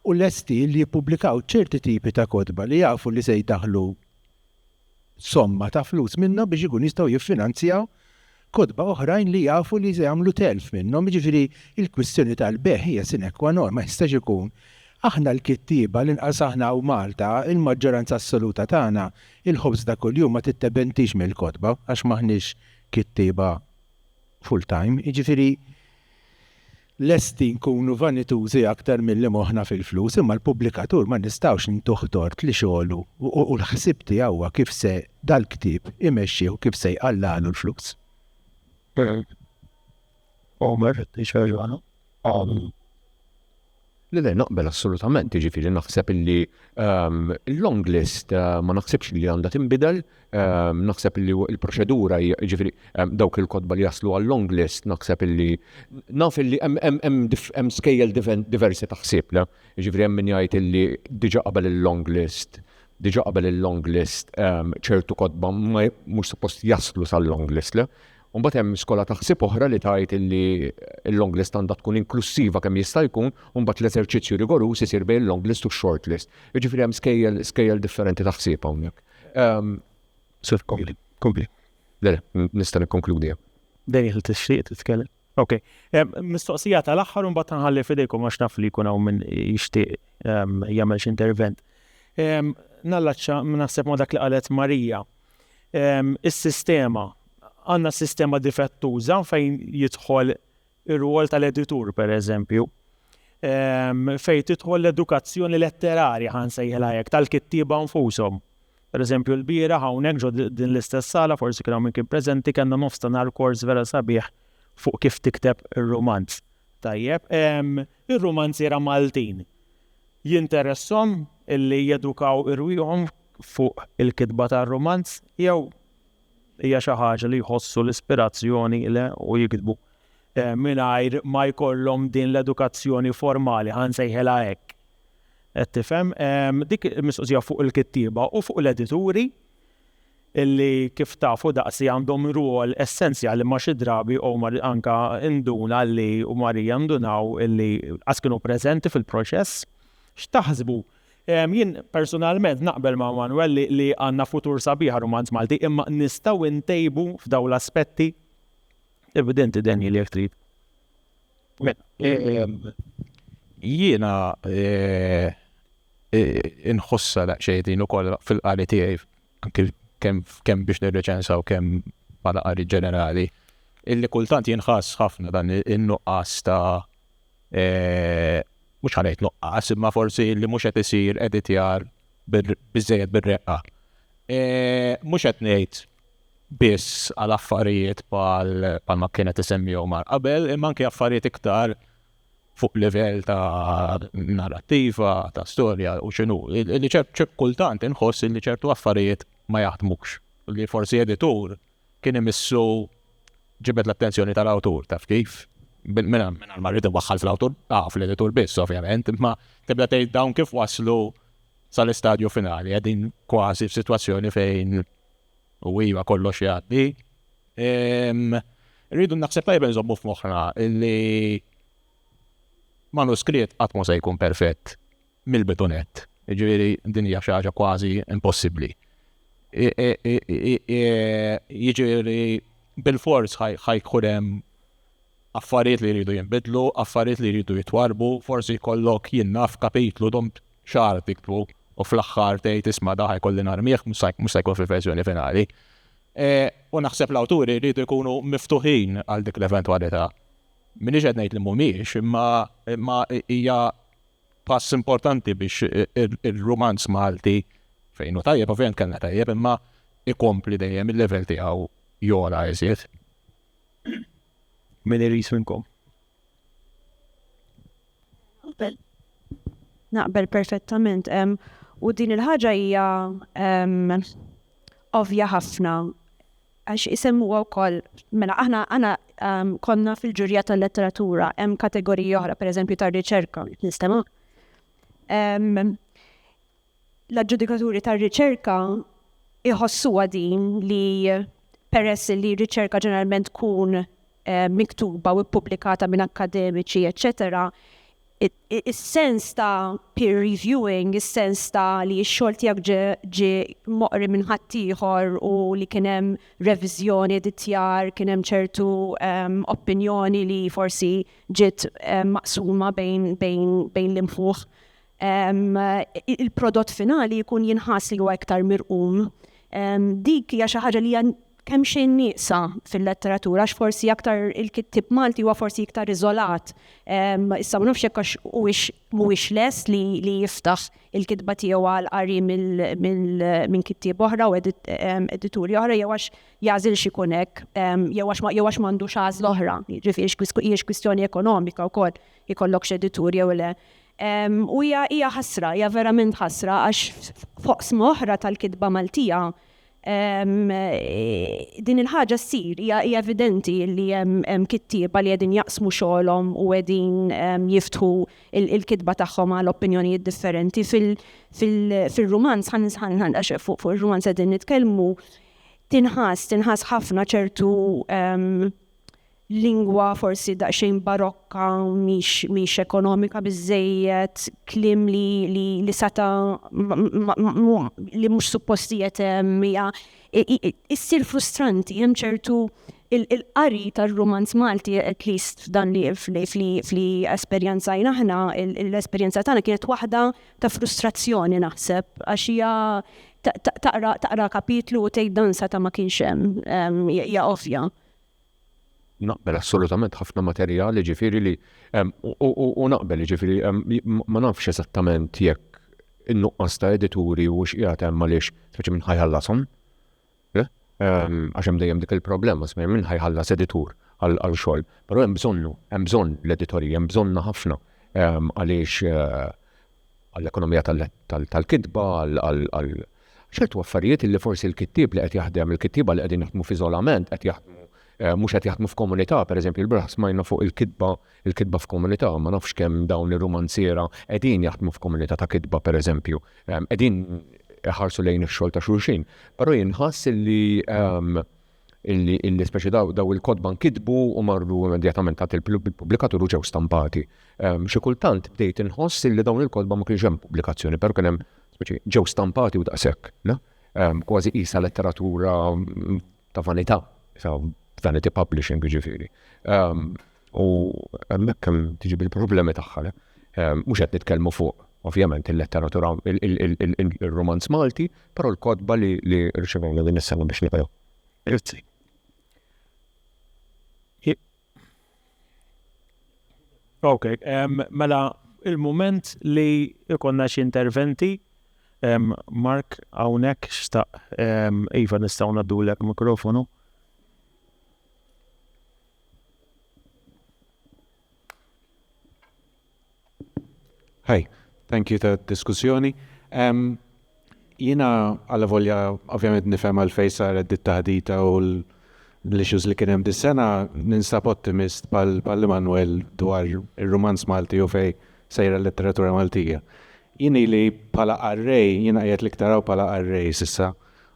U lesti li jippubblikaw ċerti tipi ta' kodba li jafu li se jdaħlu somma ta' flus minnha biex ikun jistgħu jiffinanzjaw kodba oħrajn li jafu li se jagħmlu telf minnhom. Jiġifieri il-kwistjoni tal-beħ hija sine qua non, ma jistax ikun. Aħna l-kittiba l-inqas aħna u Malta, il-maġġoranza assoluta tagħna il-ħobż ta' kuljum ma tittebentix mill-kodba għax maħniex kittiba full-time. Jiġifieri lesti nkunu vanitużi aktar milli moħħna fil-flus, imma l-pubblikatur ma nistgħux nintuħ tort li xogħlu u l-ħsieb tiegħu kif se dal-ktieb imexxi u kif se jqallalu l-flus. Omer, ixħarġu Le naqbel assolutament, jiġifieri naħseb illi l-long list ma naħsebx li għandha tinbidel, naħseb illi l-proċedura jiġifieri dawk il-kodba li jaslu għal-long list naħseb illi naf illi hemm skejjel diversi ta' ħsieb, jiġifieri hemm min jgħid illi diġà qabel il-long list ċertu kodba mhux suppost jaslu sal-long list le. Mbagħad hemm skola ta' ħsieb oħra li tgħid illi l-long list għandha tkun inklusiva kemm jista' jkun u mbagħad l-eżerċizzju rigorus isir bejn il-long list u short list. Jiġifieri hemm skejjel differenti ta' ħsieb hawnhekk. Sir kompli. Le, nista' nikkonkludi. Dejjem tixtieq titkellem. Okay. Mistoqsija tal-aħħar u mbagħad nħalli f'idejkom għax naf li jkun hawn min jixtieq jagħmel xi intervent. Nallaċċa naħseb ma' dak li qalet Marija. Is-sistema għandna sistema difettuża fejn jidħol ir-rwol tal-editur pereżempju. Fejn tidħol l-edukazzjoni letterarja ħansejħilha hekk tal-kittieba nfushom. Pereżempju l-bieraħ hawnhekk ġo din l-istess sala forsi kien hawn min kien preżenti kellna nofstanhar kors vera sabiħ fuq kif tikteb ir-romanz. Tajjeb, ir-romanziera Maltin jinteressom illi jedukaw irwieħhom fuq il-kitba tar-romanz jew hija xi ħaġa li jħossu l-ispirazzjoni u jikdbu mingħajr ma jkollhom din l-edukazzjoni formali ħansejħilha hekk. Qed tifhem dik mistoqsija fuq il-kittieba u fuq l-edituri illi kif tafu daqsi għandhom rwol essenzjali ma' xi drabi u anka induna li u Marija ndunaw illi qas kienu preżenti fil-proċess. X'taħsbu? Jien personalment naqbel ma' Manuel li għandna futur sabiħ romanz Malti imma nistgħu ntejbu f'daw l-aspetti evidenti Daniel jekk trid. Jiena inħossa daqsxejn ukoll fil-qari tiegħi anke kemm biex nirreċensaw kemm bħala qari ġenerali illi kultant jinħass ħafna dan in-nuqqas ta' mhux ħanejt nuqqas imma forsi li mhux qed isir editjar biżżejjed bir-reqqa. Mhux qed ngħid biss għal affarijiet bħalma kienet isemmihom qabel imma anke affarijiet iktar fuq livell ta' narrattiva, ta' storja u x'inhu. Li kultant inħoss li ċertu affarijiet ma jaħdmux. Li forsi editur kien imissu ġibet l-attenzjoni tal-awtur, taf kif? Minna l-marrit waħħal fl-awtur, fl-editur biss, ovvjament, imma tibda tgħid dawn kif waslu sal-istadju finali, qegħdin kważi f'sitwazzjoni fejn u iva kollox jgħaddi. Rridu naħseb tajba nżommu f'moħħna li manuskritt qatt ma se jkun perfett mill-bitunett. Jiġifieri din hija xi ħaġa kważi impossibbli. Jiġifieri bil-fors ħajkun hemm affarijiet li jridu jinbidlu, affarijiet li jridu jitwarbu, forsi jkollok jinnaf kapitlu dom xahar tiktbu u fl-aħħar tgħid isma' da ħajkolli narmih mhux se jkun fil-verżjoni finali. U naħseb l-awturi jridu jkunu miftuħin għal dik l-eventwalità. Minix qed ngħid li mhumiex, imma hija pass importanti biex ir-romanz Malti fejn hu tajjeb, ovvjament kellna tajjeb, imma ikompli dejjem il-level tiegħu jora iżjed. Min iris minnkom. Naqbel perfettament. U din il-ħaġa hija ovvja ħafna għax isemmuha wkoll mela aħna konna fil-ġurja tal-letteratura, hemm kategoriji oħra, pereżempju tar-riċerka, nistema'. L-aġġudikaturi tar-riċerka iħossuha din li peress li riċerka ġeneralment tkun miktuba u ppubblikata minn akkademiċi, eccetera, is-sens ta' peer reviewing, is-sens ta' li x-xogħol tiegħek ġie moqri minn ħaddieħor u li kien hemm reviżjoni editjar, kien hemm ċertu opinjoni li forsi ġiet maqsuma bejn l-imħuħ. Il-prodott finali jkun jinħass li huwa iktar mirqum. Dik hija xi ħaġa li hija kemm xejn nieqsa fil-letteratura, għax forsi aktar il-kittib Malti huwa forsi iktar iżolat. Issa ma nafx jekk mhuwiex lest li jiftaħ il-kitba tiegħu għal qari minn kittieb oħra u edituri oħra jew għax jagħżil xi jkun hekk, jew għax m'għandux għażla oħra. Jiġifieri hija kwistjoni ekonomika wkoll ikollok x'editur jew le. U hija ħasra, hija verament ħasra għax foqsma oħra tal-kitba Maltija din il-ħaġa ssir, hija evidenti li hemm kittieba li qegħdin jaqsmu xogħolhom u qegħdin jiftħu il-kitba tagħhom għal opinjonijiet differenti. Fil-romanz għax fuq ir-romanz qegħdin nitkellmu tinħass ħafna ċertu lingwa forsi daqsxejn barokka mhix ekonomika biżżejjed, kliem li sata li mhux suppostijiet hija issir frustranti, hemm ċertu il-qari tar-romanz Malti at least f'dan li fl-esperjenzajna aħna, l-esperjenza tagħna kienet waħda ta' frustrazzjoni naħseb għax hija taqra kapitlu u tgħid dan sata ma kienx hemm hija ovvja. Naqbel assolutament ħafna materjali ġifiri li u naqbel ġifiri ma nafx eżattament jekk in-nuqqas ta' edituri u x'qiegħed hemm għaliex speċi minn ħajħallasom. Għax hemm dejjem dik il-problema smej minn ħajħallas editur għal xogħol. Però hemm bżonn l-editorji, hemm bżonna ħafna għaliex għall-ekonomija tal-kitba, għal ċertu affarijiet li forsi l-kittieb li qed jaħdem, il-kittiba li qegħdin jaħdmu f'iżolament qed jaħdmu mhux qed jaħdmu f'komunità, pereżempju il-braħ smajna fuq il-kitba f'komunità, ma nafx kemm dawn ir-romanziera qegħdin jaħdmu f'komunità ta' kitba pereżempju, qegħdin iħarsu lejn ix-xogħol ta' xulxin. Però jinħass illi speċi daw il-kodba nkitbu u marru immedjatament għat il-pubblikatur ġew stampati. Xi kultant bdejt inħoss illi dawn il-kodba ma kienx hemm pubblikazzjoni, però kien hemm speċi ġew stampati u daqshekk, kważi qisha letteratura ta' vanità, vanity publishing ġifiri. U hemmhekk hemm tiġi bil-problemi tagħha. Mhux qed nitkellmu fuq ovvjament il-letteratura il-romanz Malti, però l-kodba li rċevejna din is-sena biex nibgħu. Grazzi. Ok, mela il-moment li ikonna xi interventi, Mark hawnhekk xtaq Iva nistgħu ngħaddulek mikrofonu. Hi, thank you ta' diskussjoni. Jiena għalla volja ovvjament nifhem għal-fejn saret dit-taħdita u l-issues li kien hemm dis-sena ninsab ottimist pal-Emanuel dwar ir-romanz Malti u fej sejra l-letteratura Maltija. Jieni li pala arrej, jiena qiegħed li ktaraw pala arrej sissa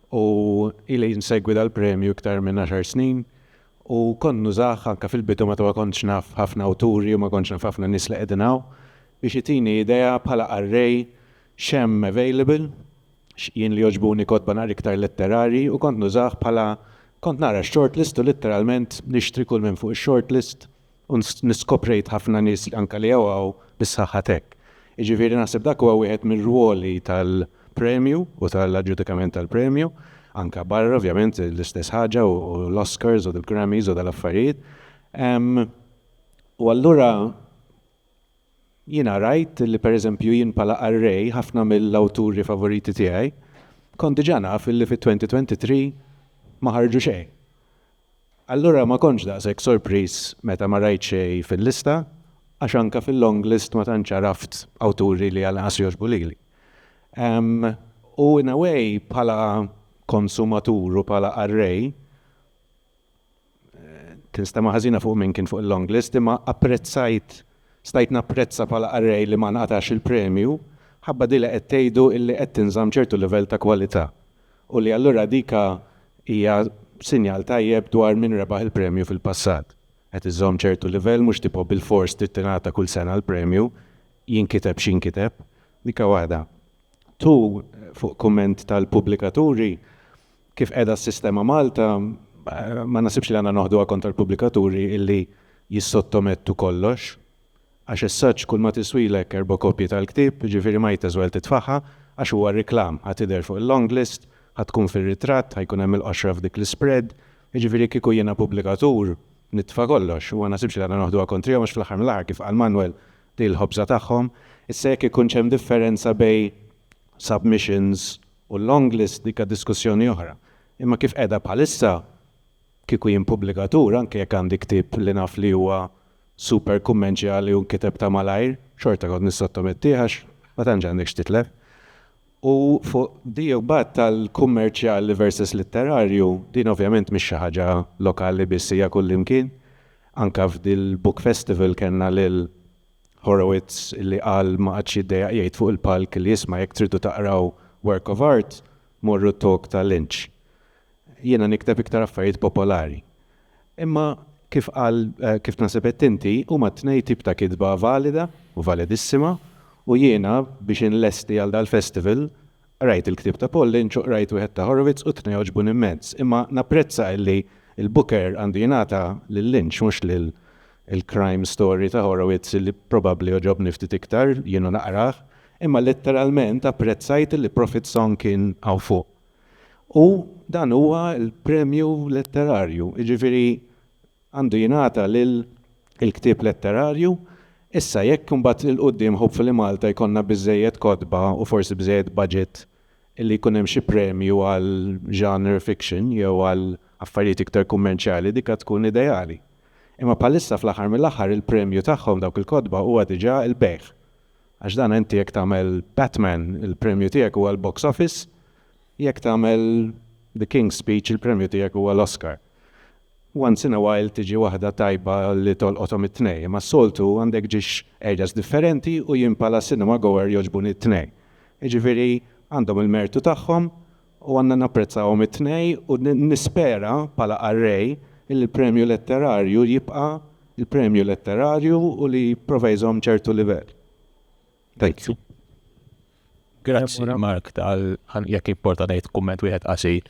u ili nsegwi dal-premju iktar minn 10 snin u kont nużah anke fil-bidu meta ma kontx naf ħafna awturi u ma kontx naf ħafna nies li qegħdin hawn biex jitini idea bħala array xem available, jien li joġbuni kodba nar iktar letterari u kont nużaħ bħala kont nara shortlist u literalment nixtri kull minn fuq shortlist u niskoprejt ħafna nies anka li għaw bis-saħħatek. Iġifieri naħseb dak huwa wieħed mir-ruoli tal-premju u tal-aġġudikament tal-premju anka barra ovvjament l-istess ħaġa u l-Oscars u l-Grammys u dal-affarijiet. U allura jiena rajt li pereżempju jien bħala array ħafna mill-awturi favoriti tiegħi kont diġà naf li fit-2023 ma ħarġu xejn. Allura ma kontx daqshekk sorpriż meta ma rajt xejn fil-lista għax anke fil-long list ma tantx raft awturi li għal-qas jogħġbu lili. U in a way bħala konsumatur u bħala array tinstema' ħażina fuq min kien fuq il-long list imma stajt napprezza bħala array li ma nqatax il-premju ħabba dili qed tgħidu illi qed tinżamm ċertu livell ta' kwalità. U li allura dika hija sinjal tajjeb dwar min rebaħ il-premju fil-passat. Qed iżomm ċertu livell mhux tipo bil-fors tittingħata kull sena l-premju, jinkiteb x'inkiteb, dika waħda. Tu fuq kumment tal-pubblikaturi kif qiegħda s-sistema Malta ma nasibx li għandna noħduha kontra l-pubblikaturi illi jissottomettu kollox. Għax is-saġġ kull ma tiswilek 4 kopji tal-ktieb, ġifieri ma jiteżwel titfaħħa għax huwa riklam ħadd tidher fuq il-long list, ħatkun fir-ritratt, ħajkun hemm il-qoxra f'dik l-spread, jiġifieri kieku jiena pubblikatur nitfa' kollox, u ma nasibx li għandna noħduha kontrihom għax fl-aħħar mill-aħħar kif qal Manuel di l-ħobża tagħhom, issa jekk ikun hemm differenza bejn submissions u long list dik diskussjoni oħra. Imma kif qiegħda bħalissa kieku jien pubblikatur anke jekk għandi ktieb li naf li huwa super kummenċjali u kiteb ta' malajr, xorta kont nissottomettiħax, ma tantx għandek x'titlef. U fuq di bad tal-kummerċjali versus letterarju, din ovvjament mhix xi ħaġa lokali biss hija kullimkien. Anka f'dil Book Festival kellna lil Horowitz li qal ma qadx jiddejjaq jgħid fuq il-palk li jisma' jekk tridu taqraw work of art, morru talk ta' Lynch. Jiena nikteb iktar affarijiet popolari. Imma kif nasibet inti huma tnejn tip ta' kitba valida u validissima u jiena biex inlesti għal dal-festival rajt il-ktib ta' Paul Lynch u rajt wieħed ta' Horowitz u tnejn oġbun immens. Imma napprezza li il-Booker għandu jingħata lil Lynch mhux lil il-crime story ta' Horowitz li probabbli oġobni ftit iktar jienu naqrah, imma letteralment apprezzajt li Prophet Song kien hawn fuq. U dan huwa l-premju letterarju, jiġifieri għandu jingħata lil il-ktieb letterarju. Issa jekk imbagħad il-qudiem hopefully Malta jkollna biżżejjed kodba u forsi biżżejjed budget illi jkun hemm xi premju għal genre fiction jew għal affarijiet iktar kummerċjali dik tkun ideali. Imma bħalissa fl-aħħar mill-aħħar il-premju tagħhom dawk il-kodba huwa diġà il-bejħ. Għax dan inti jekk tagħmel Batman il-premju tiegħek huwa l-box office, jekk tagħmel The King's Speech il-premju tiegħek huwa l-Oscar. Once in a while tiġi waħda tajba li tolqothom it-tnej, imma s-soltu għandek ġiex areas differenti u jien bħala cinema goer jogħġbuni it-tnej. Jiġifieri għandhom il-mertu tagħhom u għandna napprezzawhom it-tnej u nispera bħala array il-premju letterarju jibqa' il-premju letterarju u li provejżhom ċertu livell. Thank you. Grazzi Mark jekk importa ngħid kumment wieħed qasir.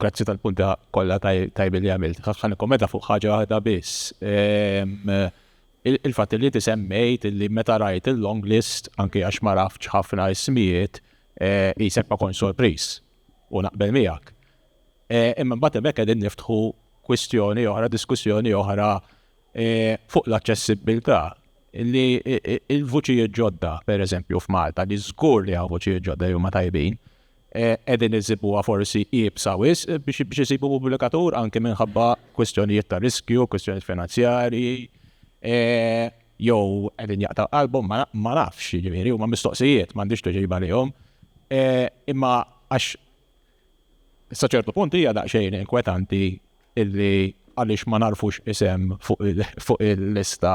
Grazzi tal-punta kollha tajbi li għamilt. Ħan ikkommenta fuq ħaġa waħda biss. Il-fatt li tisemmejt li meta rajt il-long list anke għax ma rafx ħafna ismijiet jisek ma kon sorpriż u naqbel miegħek. Imma mbagħad hemmhekk qegħdin niftħu kwistjoni oħra, diskussjoni oħra fuq l-aċċessibilità. Li il-vuċijiet ġodda, per eżempju f'Malta, li żgur li hawn vuċijiet ġodda huma tajbin, qegħdin iżibuha forsi qiebsa wis biex isibu pubblikatur anke minħabba kwistjonijiet ta' riskju, kwistjonijiet finanzjarji, jew qegħdin jaqtaw album ma nafx, jiġifieri huma mistoqsijiet m'għandix tweġiba għalihom. Imma għax sa ċertu punt hija daqsxejn inkwetanti illi għaliex ma narfux isem fuq il-lista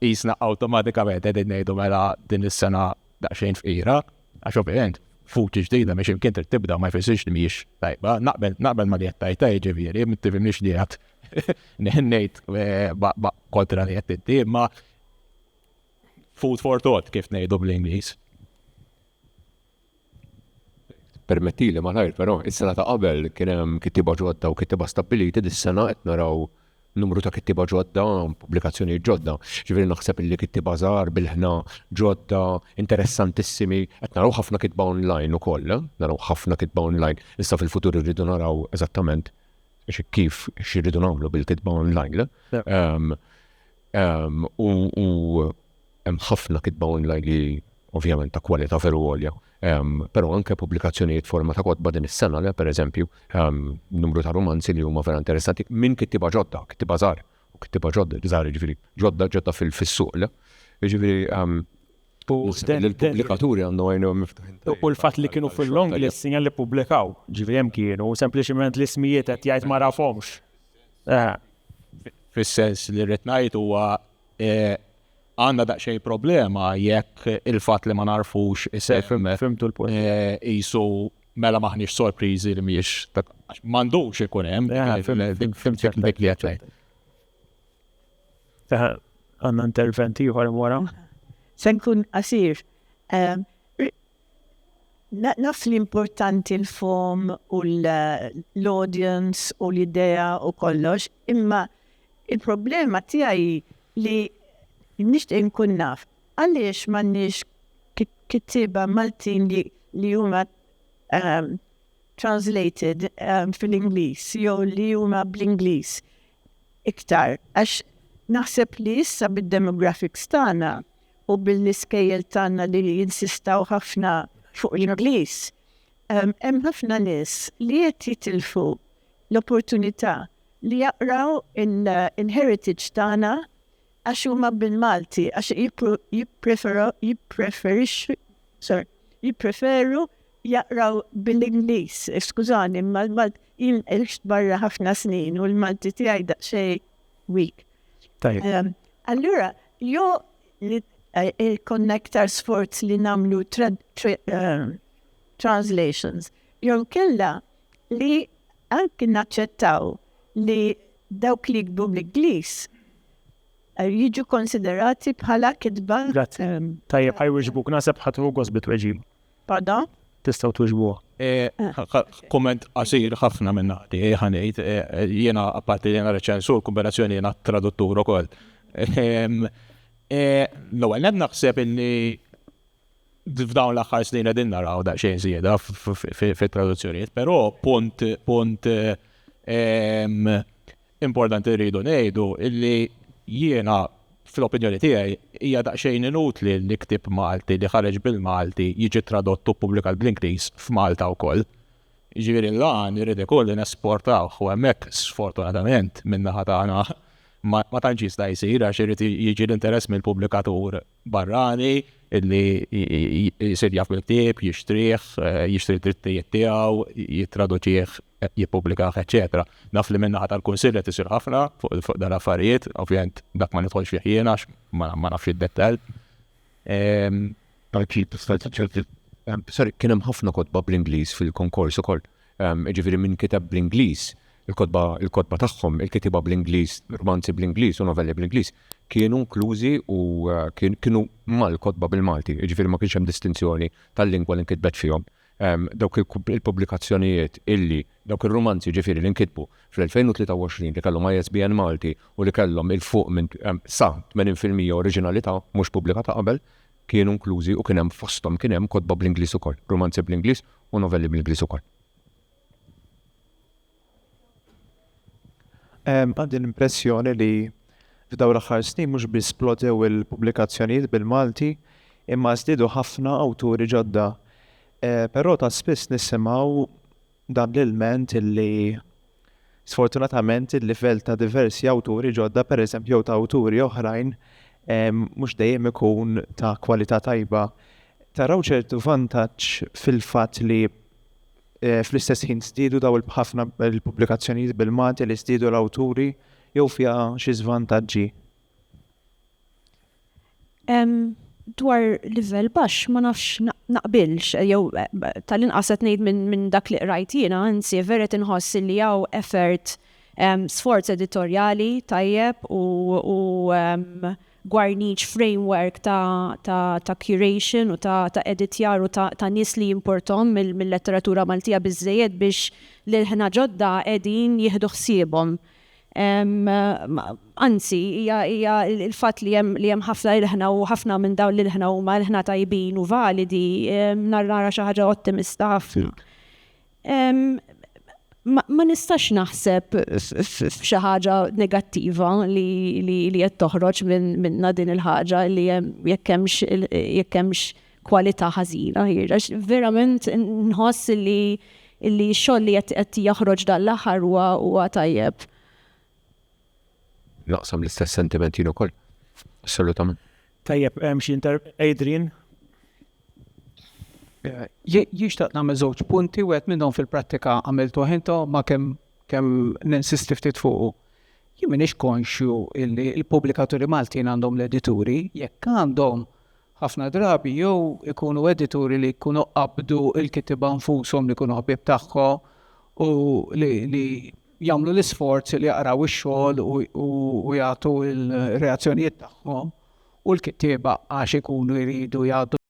jisna awtomatikament qegħdin ngħidu mela din is-sena daqsxejn fqira, għax ovvjament fuċi ġdida miex imkien tibda ma jfissirx li mhijiex tajba, naqbel ma li qed tajta jiġifieri, mittifhimniex li qed ngħid kontra li qed inti, imma food for thought kif ngħidu bl-Ingliż. Permetti li malajr, però is-sena ta' qabel kien hemm kittiba ġodda u kittiba stabiliti dis-sena qed naraw numru ta' kittiba ġodda, pubblikazzjoni ġodda. Ġifieri naħseb li kittiba żgħar bil-ħna ġodda, interessantissimi. Qed naraw ħafna kitba online ukoll, naraw ħafna kitba online. Issa fil-futur irridu naraw eżattament kif xirridu nagħmlu bil-kitba online. U hemm ħafna kitba online li ovvjament ta' kwalità veru għolja. Però anke pubblikazzjonijiet forma ta' kotba din is-sena, per eżempju, numru ta' romanzi li huma vera interessanti minn kittiba ġodda, kittiba żgħar, u kittiba ġodda, żgħar ġifieri ġodda fil-suq. Ġifieri il-pubblikaturi għandu għajnhom miftuħin. U l-fatt li kienu fil-long list sinjal li publikaw, ġifieri hemm kienu sempliċement l-ismijiet qed jgħid ma rafhomx. Fis-sens li rrid ngħid huwa għandna daqsxejn problema jekk il-fatt li ma narfux isem Fimtu l-punt. qisu mela maħniex sorpriżi li mhijiex m'għandux ikun hemm fimt dik li qed ngħid. Għandna interventi ieħor wara. Se nkun qasir. Naf l-importanti l-fom u l-audience u l-idea u kollox, imma il-problema tiegħi li nixtieq nkun naf għaliex m'għandniex kittieba Maltin li huma translated fil-Ingliż jew li huma bl-Ingliż iktar. Għax naħseb li issa bid-demographics tagħna u bil-iskejjel tagħna li jinsistaw ħafna fuq l-Ingliż, hemm ħafna nies li qed jitilfu l-opportunità li jaqraw il-heritage tagħna għax huma bil-Malti, għax jippreferu jaqraw bil-Ingliż. Skużani, imma l-Malti jien għixt barra ħafna snin u l-Malti tiegħi daqsxejn weak. Allura, il-connector sforz li namlu translations, jew kella li anki naċċettaw li dawk li jkbu bl-Ingliż jiġu konsiderati bħala kitba. Grazie. Tajjeb ħajwiġbuk naħseb ħatru gosbit weġib. Pardon? Tistgħu twiġbuha. Komment qasir ħafna minn naħdi, ħanejt, jiena apparti li jiena reċensur, kombinazzjoni jiena traduttur ukoll. L-ewwel qed naħseb inni f'dawn l-aħħar snin qegħdin naraw daqsxejn żieda fit-traduzzjonijiet, però punt importanti rridu ngħidu illi jiena fl-opinjoni tiegħi hija daqsxejn inutli li ktib Malti li ħareġ bil-Malti jiġi tradottu pubblikat bl-Ingliż f'Malta wkoll. Jiġifieri l-għan irid ikolli nesportawh u hemmhekk sfortunatament min-naħa tagħna ma tantx jista' jsir għax irid jiġi l-interess mill-pubblikatur barrani illi jsir jaf bil-ktieb, jixtri drittijiet tiegħu, jittraduċih, jippubblikah, eċetera. Naf li min-naħa tal-Kunsill qed isir ħafna fuq dan l-affarijiet, ovvjament dak ma nidħolx fih jien għax ma nafx id-dettall. Sorry, kien hemm ħafna kotba bl-Ingliż fil-konkors ukoll. Ġifieri min kitab bl-Ingliż, il-kotba tagħhom, il-kitiba bl-Ingliż, romanzi bl-Ingliż u novelli bl-Ingliż kienu inklużi u kienu mal-kotba bil-Malti. Ġifieri ma kienx hemm distinzjoni tal-lingwa li nkitbet fihom. Dawk il-pubblikazzjonijiet illi dawk ir-romanzi ġifieri li nkitbu fl-2023 li kellhom ISBN Malti u li kellhom il-fuq minn sa 80% oriġinalità mhux pubblikata qabel kienu inklużi u kien hemm fosthom kien hemm kotba bl-Ingliż ukoll, romanzi bl-Ingliż u novelli bl-Ingliż ukoll. Għandi l-impressjoni li f'daw l-aħħar snin mhux biss splodew il-pubblikazzjonijiet bil-Malti imma żdiedu ħafna awturi ġodda. Però ta' spiss nisimgħu dan l-ilment illi sfortunatament il-livell ta' diversi awturi ġodda, pereżempju ta' awturi oħrajn, mhux dejjem ikun ta' kwalità tajba. Taraw ċertu vantaġġ fil-fatt li fl-istess ħin żdiedu daw ħafna il-pubblikazzjonijiet bil-Malti li żdiedu l-awturi jew fiha xi żvantaġġi? Dwar livell baxx ma nafx naqbilx, jew tal-inqas qed ngħid minn dak li qrajt jiena, anzi veret inħoss li hawn effort sforz editorjali tajjeb u gwarniċ framework ta' curation u ta' editjar u ta' nies li jimportom mill-letteratura Maltija biżżejjed biex l-ħna ġodda qegħdin jieħdu ħsiebhom. Anzi, hija il-fatt li hemm ħafna ilħna u ħafna minn dawn l-ilħna huma ilħna tajbin u validi, nara xi ħaġa ottimista ħafna. Ma nistax naħseb f'xi ħaġa negattiva li qed toħroġ minna din il-ħaġa li jekk hemmx kwalità ħażina. Verament nħoss li x-xogħol li qed jaħroġ dan l-aħħar huwa tajjeb. Naqsam l-istess sentimenti ukoll. Assolutament. Tajjeb, Adrian? Jixtaq nagħmel żewġ punti u qed minnhom fil-prattika għamiltu ħinto ma kemm ninsisti ftit fuqu. Jien m'iniex konxju li l-pubblikaturi Maltin għandhom l-edituri, jekk għandhom ħafna drabi jew ikunu edituri li jkunu qabdu il-kittiba nfushom li jkunu ħbieb tagħhom u li jagħmlu l-isforz li jaqraw ix-xogħol u jagħtu l-reazzjonijiet tagħhom u l-kittieba għax ikunu jridu jgħaddu